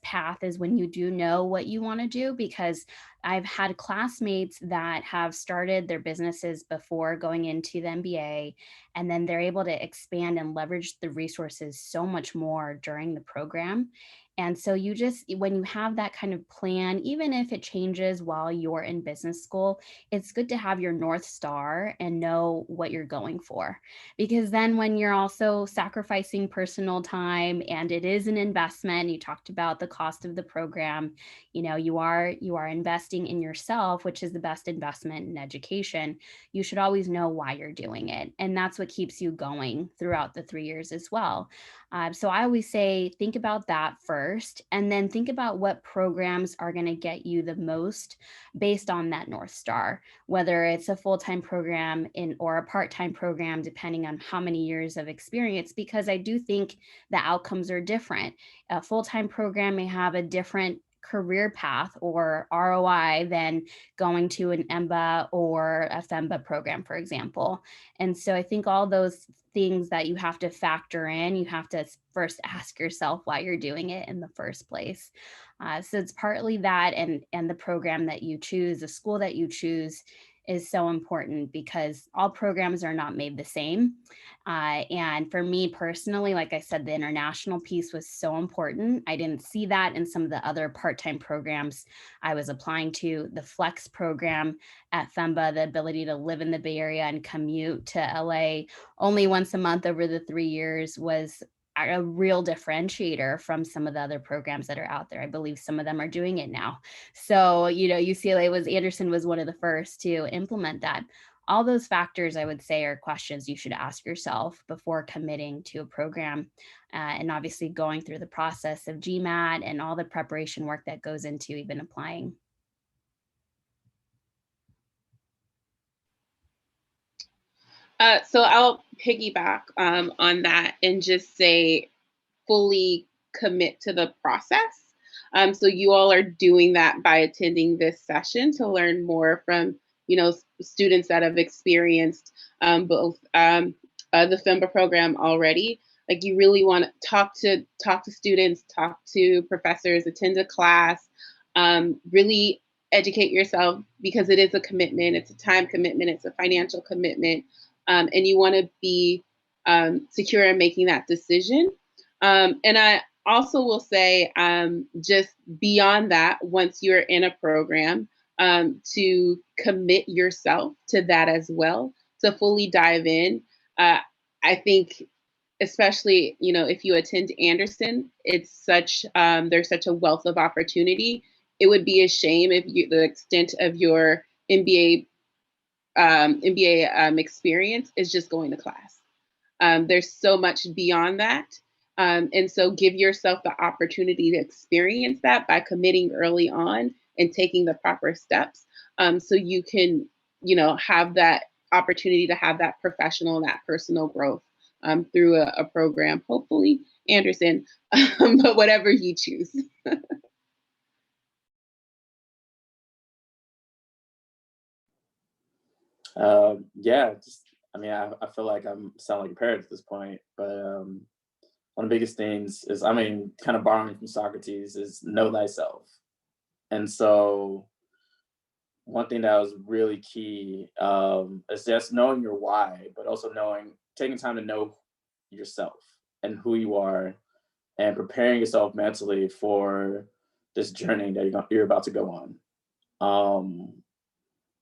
path is when you do know what you want to do, because I've had classmates that have started their businesses before going into the MBA, and then they're able to expand and leverage the resources so much more during the program. And so when you have that kind of plan, even if it changes while you're in business school, it's good to have your North Star and know what you're going for. Because then when you're also sacrificing personal time, and it is an investment, you talked about the cost of the program, you are investing in yourself, which is the best investment in education. You should always know why you're doing it. And that's what keeps you going throughout the 3 years as well. So I always say, think about that first, and then think about what programs are going to get you the most based on that North Star, whether it's a full-time program or a part-time program, depending on how many years of experience, because I do think the outcomes are different. A full-time program may have a different career path or ROI than going to an EMBA or a FEMBA program, for example. And so I think all those things that you have to factor in, you have to first ask yourself why you're doing it in the first place. So it's partly that, and the program that you choose, the school that you choose, is so important because all programs are not made the same. And for me personally, like I said, the international piece was so important. I didn't see that in some of the other part-time programs I was applying to. The flex program at FEMBA, the ability to live in the Bay Area and commute to LA only once a month over the 3 years was a real differentiator from some of the other programs that are out there. I believe some of them are doing it now. So, Anderson was one of the first to implement that. All those factors, I would say, are questions you should ask yourself before committing to a program. And obviously going through the process of GMAT and all the preparation work that goes into even applying. So I'll piggyback on that and just say fully commit to the process. So you all are doing that by attending this session to learn more from, students that have experienced both the FEMBA program already. Like, you really want to talk to students, talk to professors, attend a class, really educate yourself, because it is a commitment. It's a time commitment. It's a financial commitment. And you want to be secure in making that decision. And I also will say, just beyond that, once you're in a program, to commit yourself to that as well, to fully dive in. I think, especially, if you attend Anderson, it's there's such a wealth of opportunity. It would be a shame if the extent of your MBA experience is just going to class. There's so much beyond that. And so give yourself the opportunity to experience that by committing early on and taking the proper steps, so you can, have that opportunity to have that professional and that personal growth through a program, hopefully Anderson, but whatever you choose. I feel like I'm sound like a parrot at this point, but one of the biggest things is, kind of borrowing from Socrates, is know thyself. And so one thing that was really key is just knowing your why, but also taking time to know yourself and who you are, and preparing yourself mentally for this journey that you're about to go on.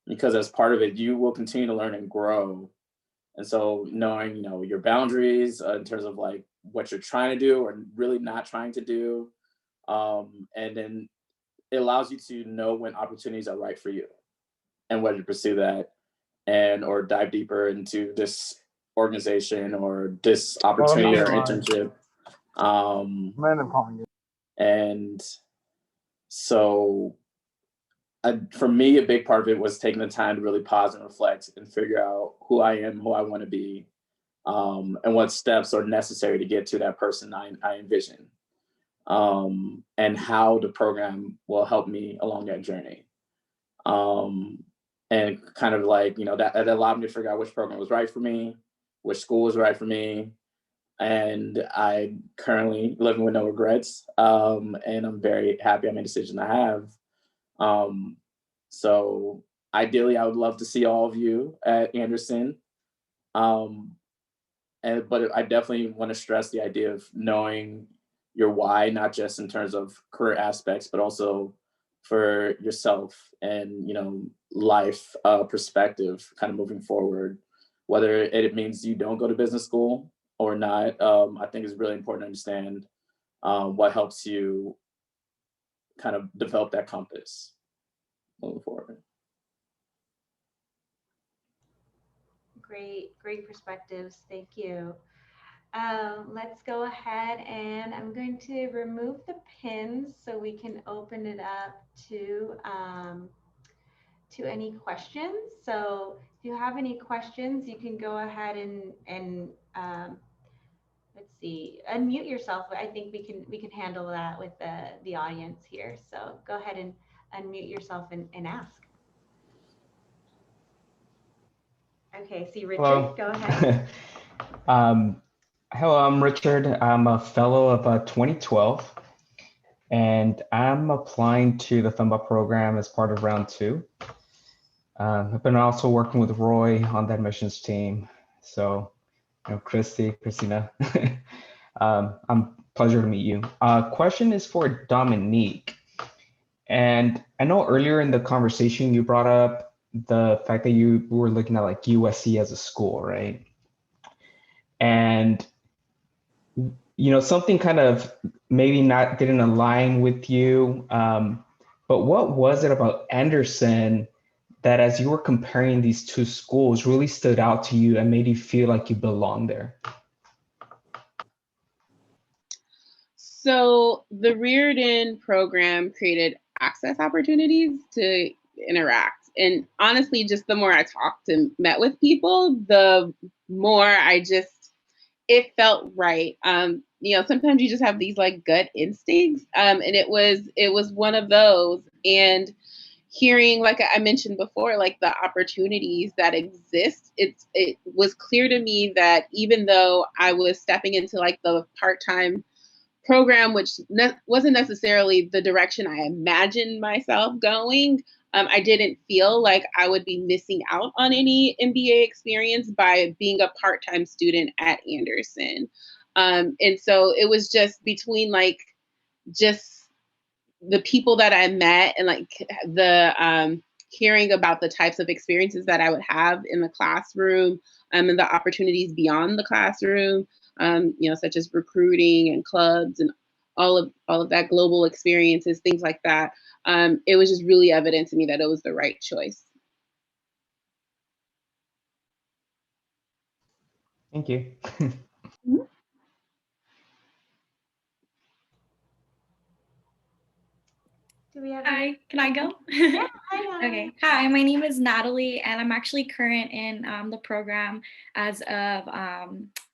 Because as part of it, you will continue to learn and grow. And so knowing, your boundaries in terms of like what you're trying to do or really not trying to do. And then it allows you to know when opportunities are right for you and whether to pursue that or dive deeper into this organization or this opportunity or internship. And so for me, a big part of it was taking the time to really pause and reflect and figure out who I am, who I want to be, and what steps are necessary to get to that person I envision, and how the program will help me along that journey. And kind of like, that allowed me to figure out which program was right for me, which school was right for me. And I'm currently living with no regrets. And I'm very happy I made the decision I have. So ideally, I would love to see all of you at Anderson. But I definitely want to stress the idea of knowing your why, not just in terms of career aspects, but also for yourself and, life perspective kind of moving forward, whether it means you don't go to business school or not. I think it's really important to understand what helps you kind of develop that compass moving forward. Great perspectives. Thank you. Let's go ahead, and I'm going to remove the pins so we can open it up to any questions. So if you have any questions, you can go ahead and let's see, unmute yourself. I think we can handle that with the audience here. So go ahead and unmute yourself and ask. Okay, see Richard, Hello. go ahead. Hello, I'm Richard. I'm a fellow of 2012, and I'm applying to the FEMBA program as part of round 2. I've been also working with Roy on the admissions team. So, Christy, Christina, I'm pleasure to meet you. Question is for Dominique. And I know earlier in the conversation, you brought up the fact that you were looking at like USC as a school, right? And, something kind of maybe not didn't align with you. But what was it about Anderson that as you were comparing these two schools really stood out to you and made you feel like you belonged there? So the Riordan program created access opportunities to interact. And honestly, just the more I talked and met with people, the more it felt right. Sometimes you just have these like gut instincts. And it was one of those. And hearing, like I mentioned before, like the opportunities that exist, it was clear to me that even though I was stepping into like the part-time program, which wasn't necessarily the direction I imagined myself going, I didn't feel like I would be missing out on any MBA experience by being a part-time student at Anderson. And so it was just between like just the people that I met and like the hearing about the types of experiences that I would have in the classroom, and the opportunities beyond the classroom, such as recruiting and clubs and all of that global experiences, things like that. It was just really evident to me that it was the right choice. Thank you. Do we have? Hi, can I go? Yeah, hi. Okay. Hi, my name is Natalie, and I'm actually current in the program as of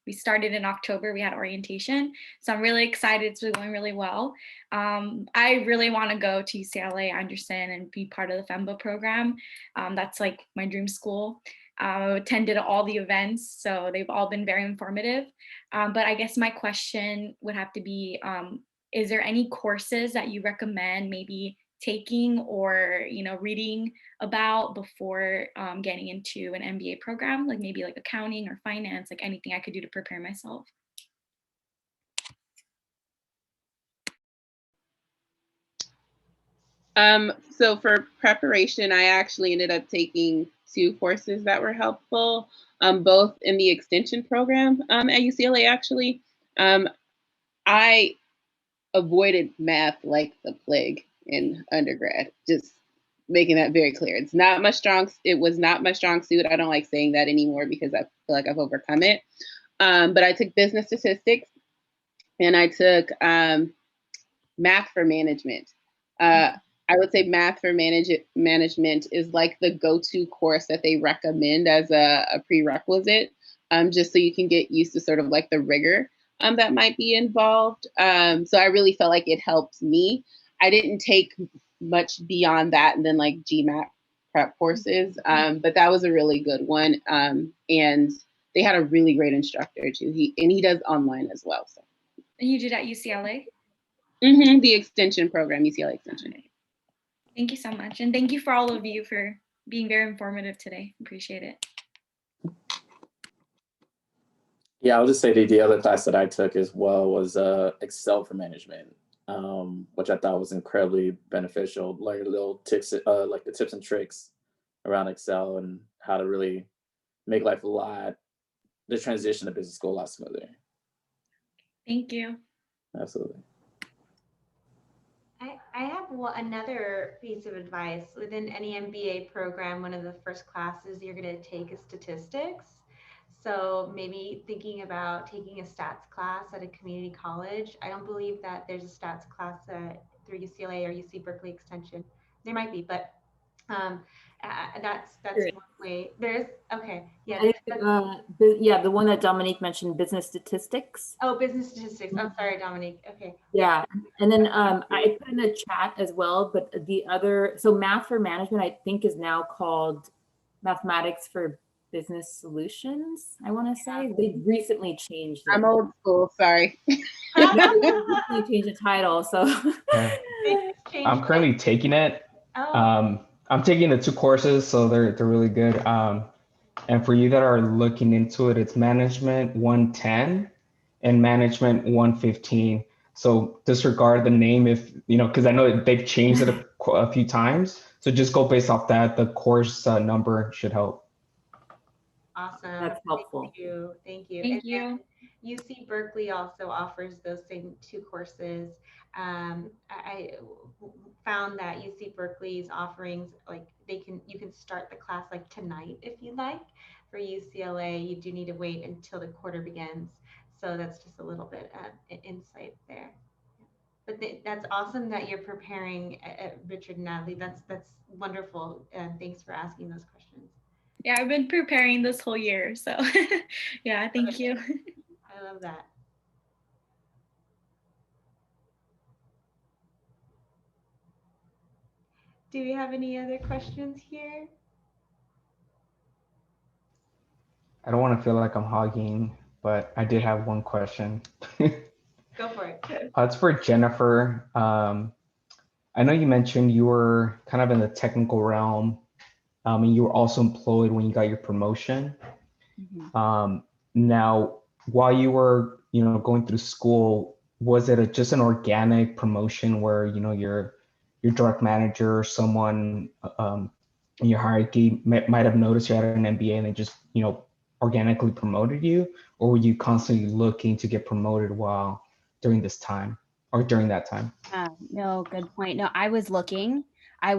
we started in October. We had orientation, so I'm really excited. It's going really well. I really want to go to UCLA Anderson and be part of the FEMBA program. That's like my dream school. I attended all the events, so they've all been very informative. But I guess my question would have to be, is there any courses that you recommend maybe taking or reading about before getting into an MBA program, like maybe like accounting or finance, like anything I could do to prepare myself? So for preparation, I actually ended up taking 2 courses that were helpful, both in the extension program at UCLA actually. I avoided math like the plague in undergrad, just making that very clear. It was not my strong suit. I don't like saying that anymore because I feel like I've overcome it. But I took business statistics and I took math for management. I would say math for management is like the go-to course that they recommend as a prerequisite, just so you can get used to sort of like the rigor that might be involved. So I really felt like it helped me. I didn't take much beyond that, and then like GMAT prep courses, but that was a really good one. And they had a really great instructor too. He does online as well. So. And you did at UCLA? Mm-hmm, the extension program, UCLA Extension. Thank you so much. And thank you for all of you for being very informative today. Appreciate it. Yeah, I'll just say the other class that I took as well was Excel for management, which I thought was incredibly beneficial. Learned little tips, like the tips and tricks around Excel and how to really make life the transition to business school a lot smoother. Thank you. Absolutely. I have another piece of advice. Within any MBA program, one of the first classes you're going to take is statistics. So maybe thinking about taking a stats class at a community college. I don't believe that there's a stats class through UCLA or UC Berkeley Extension. There might be, but that's one way. There's okay, yeah. Yeah, the one that Dominique mentioned, business statistics. Oh, business statistics. I'm sorry, Dominique. Okay. Yeah, and then I put in a chat as well, but the other, so math for management, I think is now called mathematics for business solutions. I want to say they recently changed it. I'm old school. Sorry. They recently changed the title, so Yeah. I'm currently taking it. I'm taking the 2 courses, so they're really good. And for you that are looking into it, it's Management 110 and Management 115. So disregard the name if, because I know they've changed it a few times. So just go based off that. The course number should help. Awesome. That's helpful. Thank you. Thank you. Thank you. UC Berkeley also offers those same 2 courses. I found that UC Berkeley's offerings, like you can start the class like tonight if you like. For UCLA, you do need to wait until the quarter begins. So that's just a little bit of insight there. But that's awesome that you're preparing, Richard and Natalie. That's wonderful. And thanks for asking those questions. Yeah, I've been preparing this whole year. So yeah, thank you. I love that. Do we have any other questions here? I don't want to feel like I'm hogging, but I did have one question. Go for it. It's for Jennifer. I know you mentioned you were kind of in the technical realm, and you were also employed when you got your promotion. Now, while you were, going through school, was it just an organic promotion where, your direct manager or someone in your hierarchy might have noticed you had an MBA and they just, organically promoted you, or were you constantly looking to get promoted during that time? No, good point. No, I was looking. At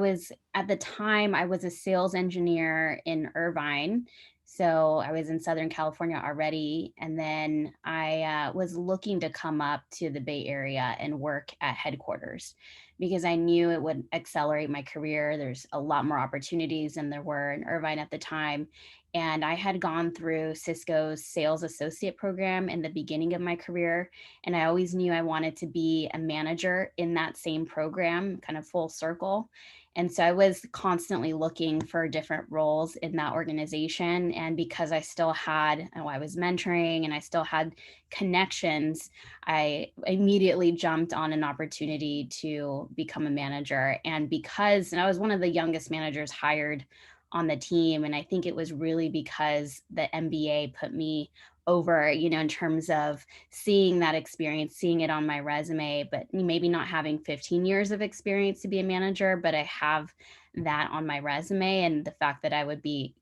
the time, I was a sales engineer in Irvine. So I was in Southern California already. And then I was looking to come up to the Bay Area and work at headquarters because I knew it would accelerate my career. There's a lot more opportunities than there were in Irvine at the time. And I had gone through Cisco's sales associate program in the beginning of my career. And I always knew I wanted to be a manager in that same program, kind of full circle. And so I was constantly looking for different roles in that organization. And because I still had, I was mentoring and I still had connections, I immediately jumped on an opportunity to become a manager. And I was one of the youngest managers hired on the team. And I think it was really because the MBA put me over, in terms of seeing that experience, seeing it on my resume, but maybe not having 15 years of experience to be a manager, but I have that on my resume. And the fact that I would be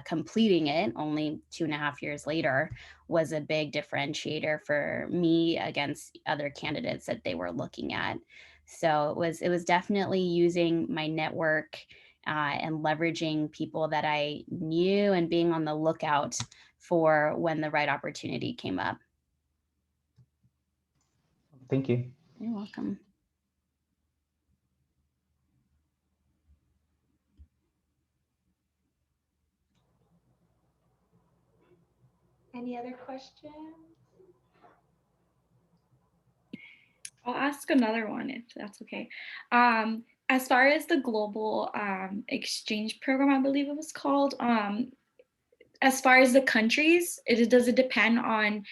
completing it only 2.5 years later was a big differentiator for me against other candidates that they were looking at. So it was definitely using my network and leveraging people that I knew and being on the lookout for when the right opportunity came up. Thank you. You're welcome. Any other questions? I'll ask another one if that's okay. As far as the global exchange program, I believe it was called, as far as the countries, does it depend on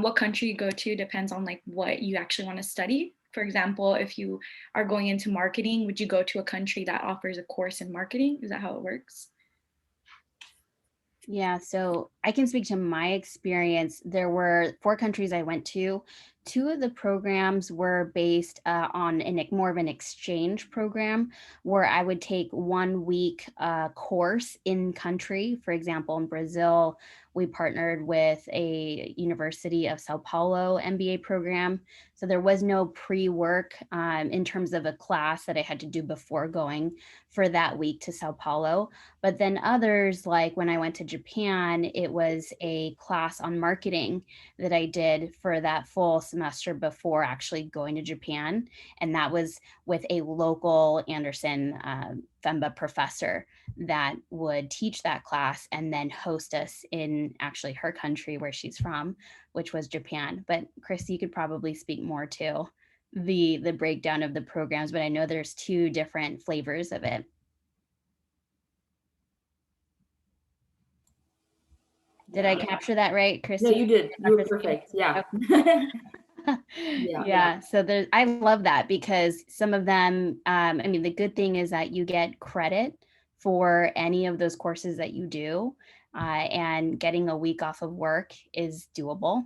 what country you go to? Depends on like what you actually want to study. For example, if you are going into marketing, would you go to a country that offers a course in marketing? Is that how it works? Yeah, so I can speak to my experience. There were 4 countries I went to. 2 of the programs were based on more of an exchange program where I would take 1 week course in country. For example, in Brazil, we partnered with a University of Sao Paulo MBA program. So there was no pre-work in terms of a class that I had to do before going for that week to Sao Paulo. But then others, like when I went to Japan, it was a class on marketing that I did for that full semester before actually going to Japan. And that was with a local Anderson FEMBA professor that would teach that class and then host us in actually her country where she's from, which was Japan. But Christy, you could probably speak more to the breakdown of the programs, but I know there's 2 different flavors of it. Did I capture that right, Christy? Yeah, you did. You were perfect. Yeah. Okay. Yeah. Yeah. So I love that because some of them, the good thing is that you get credit for any of those courses that you do. And getting a week off of work is doable,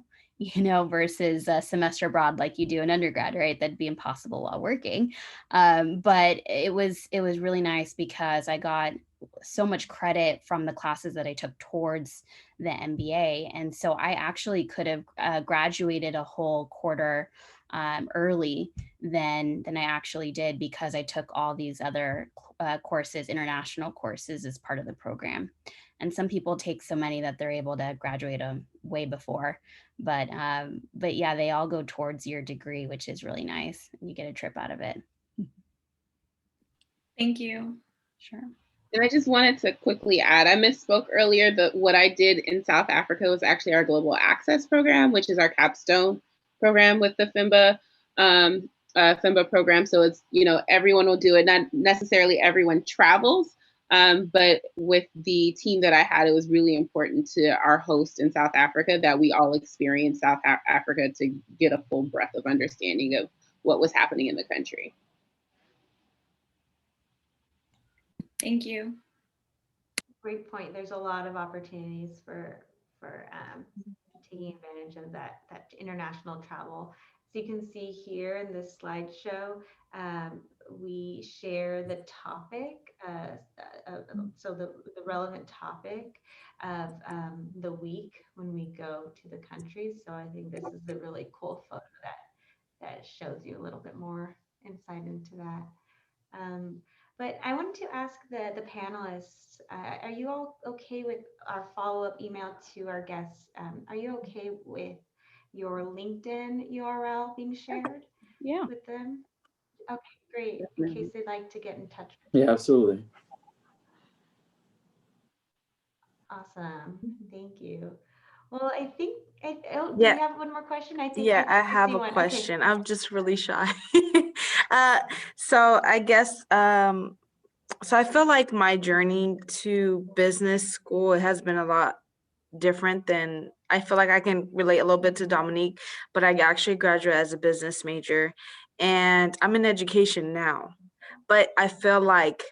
versus a semester abroad like you do in undergrad, right? That'd be impossible while working. But it was really nice because I got so much credit from the classes that I took towards the MBA. And so I actually could have graduated a whole quarter early than I actually did, because I took all these other courses, international courses, as part of the program. And some people take so many that they're able to graduate way before. But yeah, they all go towards your degree, which is really nice. You get a trip out of it. Thank you. Sure. And I just wanted to quickly add, I misspoke earlier, that what I did in South Africa was actually our Global Access Program, which is our capstone program with the FEMBA program. So it's, everyone will do it. Not necessarily everyone travels, but with the team that I had, it was really important to our host in South Africa that we all experience South Africa to get a full breadth of understanding of what was happening in the country. Thank you. Great point. There's a lot of opportunities for taking advantage of that international travel. So you can see here in this slideshow, we share the topic, so the relevant topic of the week when we go to the countries. So I think this is a really cool photo that shows you a little bit more insight into that. But I wanted to ask the panelists, are you all okay with our follow-up email to our guests? Are you okay with your LinkedIn URL being shared with them? Okay, great. In case they'd like to get in touch with you. Yeah, absolutely. Awesome. Thank you. Well, I think, do Yeah. we have one more question? I think Yeah, I have see a one. Okay. question. I'm just really shy. So I guess, so I feel like my journey to business school has been a lot different than, I feel like I can relate a little bit to Dominique, but I actually graduated as a business major and I'm in education now. But I feel like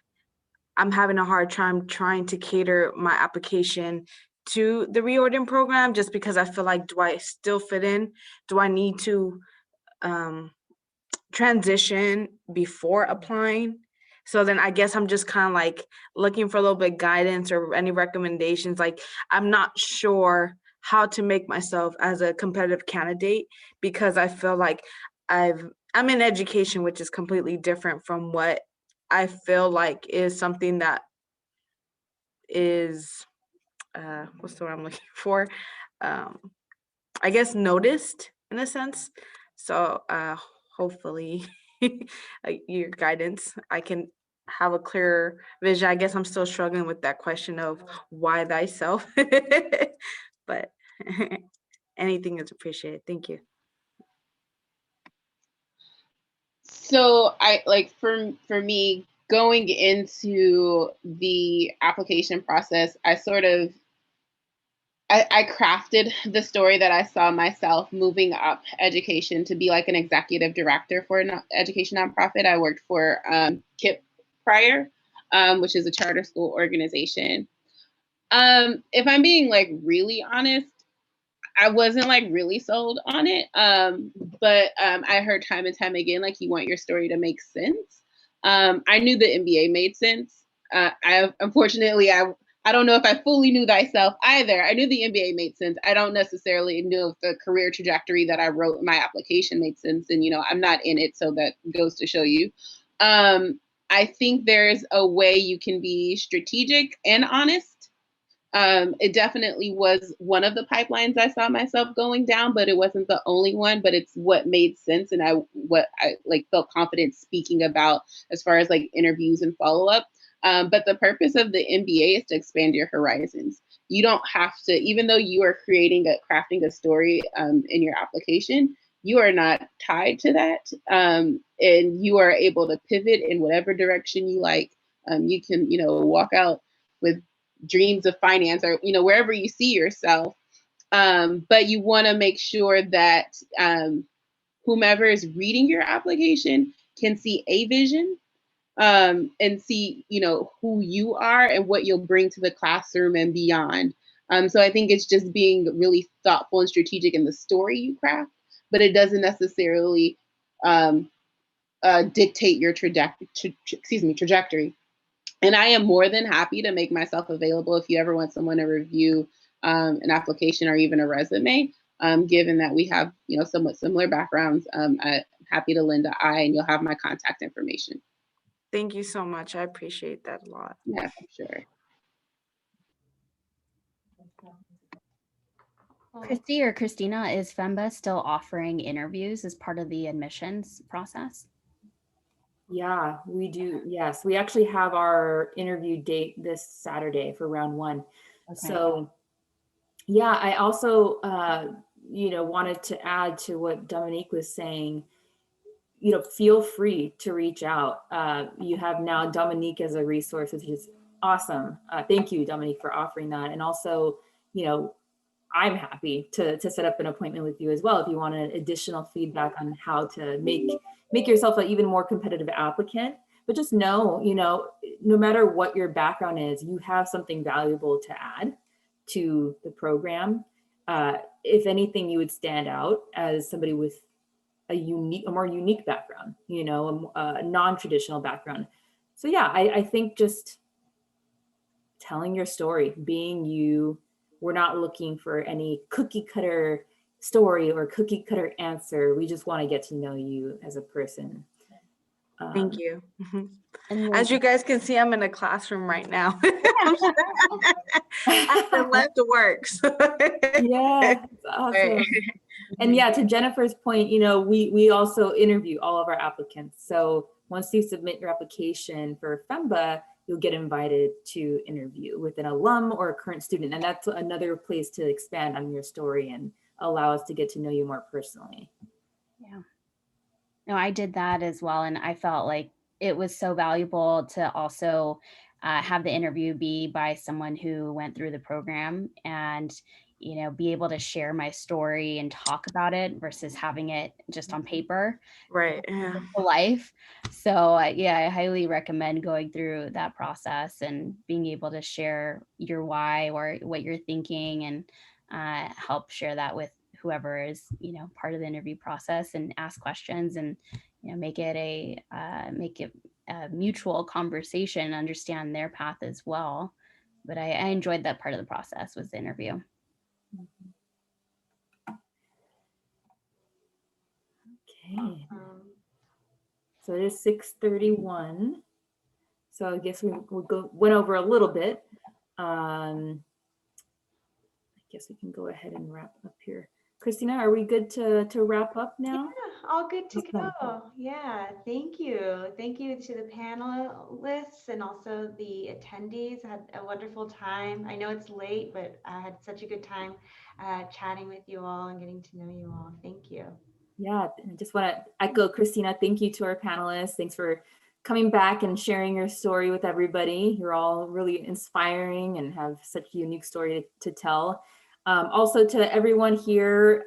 I'm having a hard time trying to cater my application to the Riordan program, just because I feel like, do I still fit in? Do I need to transition before applying? So then I guess I'm just kind of like looking for a little bit of guidance or any recommendations. Like, I'm not sure how to make myself as a competitive candidate, because I feel like I'm in education, which is completely different from what I feel like is something that is, what's the word I'm looking for? I guess noticed in a sense. So hopefully your guidance, I can have a clearer vision. I guess I'm still struggling with that question of why thyself, but anything is appreciated. Thank you. So for me, going into the application process, I crafted the story that I saw myself moving up education to be like an executive director for an education nonprofit. I worked for KIPP prior, which is a charter school organization. If I'm being like really honest, I wasn't like really sold on it. But I heard time and time again, like, you want your story to make sense. I knew the MBA made sense. Unfortunately, I don't know if I fully knew thyself either. I knew the MBA made sense. I don't necessarily know if the career trajectory that I wrote in my application made sense. And, I'm not in it, so that goes to show you. I think there's a way you can be strategic and honest. It definitely was one of the pipelines I saw myself going down, but it wasn't the only one, but it's what made sense. And what I felt confident speaking about as far as like interviews and follow-up. But the purpose of the MBA is to expand your horizons. You don't have to, even though you are crafting a story in your application, you are not tied to that. And you are able to pivot in whatever direction you like. You can, walk out with dreams of finance or, wherever you see yourself. But you want to make sure that whomever is reading your application can see a vision and see, who you are and what you'll bring to the classroom and beyond. So I think it's just being really thoughtful and strategic in the story you craft, but it doesn't necessarily dictate your trajectory. And I am more than happy to make myself available if you ever want someone to review an application or even a resume. Given that we have, somewhat similar backgrounds, I'm happy to lend an eye, and you'll have my contact information. Thank you so much. I appreciate that a lot. Yeah, for sure. Christy or Christina, is FEMBA still offering interviews as part of the admissions process? Yeah, we do. Yes, we actually have our interview date this Saturday for round 1. Okay. So yeah, I also, wanted to add to what Dominique was saying. Feel free to reach out. You have now Dominique as a resource, which is awesome. Thank you, Dominique, for offering that. And also, I'm happy to set up an appointment with you as well if you want additional feedback on how to make yourself an even more competitive applicant. But just know, no matter what your background is, you have something valuable to add to the program. If anything, you would stand out as somebody with a more unique background, a non-traditional background. So yeah, I think just telling your story, being you. We're not looking for any cookie cutter story or cookie cutter answer. We just want to get to know you as a person. Thank you. As you guys can see, I'm in a classroom right now. I left to work. Yeah, that's awesome. Right. And yeah, to Jennifer's point, we also interview all of our applicants. So once you submit your application for FEMBA, you'll get invited to interview with an alum or a current student. And that's another place to expand on your story and allow us to get to know you more personally. Yeah. No, I did that as well. And I felt like it was so valuable to also have the interview be by someone who went through the program and, be able to share my story and talk about it versus having it just on paper. Right. Yeah. Life. So yeah, I highly recommend going through that process and being able to share your why or what you're thinking and help share that with whoever is, part of the interview process and ask questions and, make it a mutual conversation, understand their path as well. But I enjoyed that part of the process was the interview. Okay. So it is 6:31. So I guess we went over a little bit. I guess we can go ahead and wrap up here. Christina, are we good to wrap up now? Yeah, all good to go. Yeah, thank you. Thank you to the panelists and also the attendees. I had a wonderful time. I know it's late, but I had such a good time chatting with you all and getting to know you all. Thank you. Yeah, I just want to echo Christina. Thank you to our panelists. Thanks for coming back and sharing your story with everybody. You're all really inspiring and have such a unique story to tell. Also to everyone here,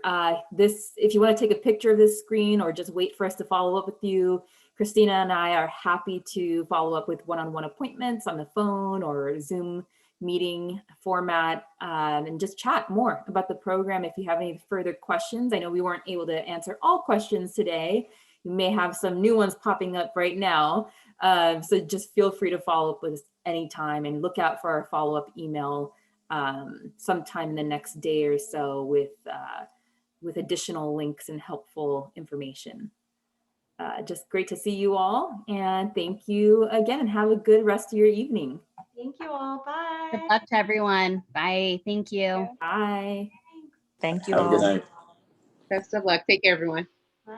if you want to take a picture of this screen or just wait for us to follow up with you, Christina and I are happy to follow up with one-on-one appointments on the phone or Zoom meeting format and just chat more about the program. If you have any further questions, I know we weren't able to answer all questions today. You may have some new ones popping up right now. So just feel free to follow up with us anytime and look out for our follow-up email sometime in the next day or so with additional links and helpful information. Just great to see you all, and thank you again, and have a good rest of your evening. Thank you all. Bye. Good luck to everyone. Bye. Thank you. Bye. Thank you all. Have a good night. Best of luck. Take care, everyone. Bye.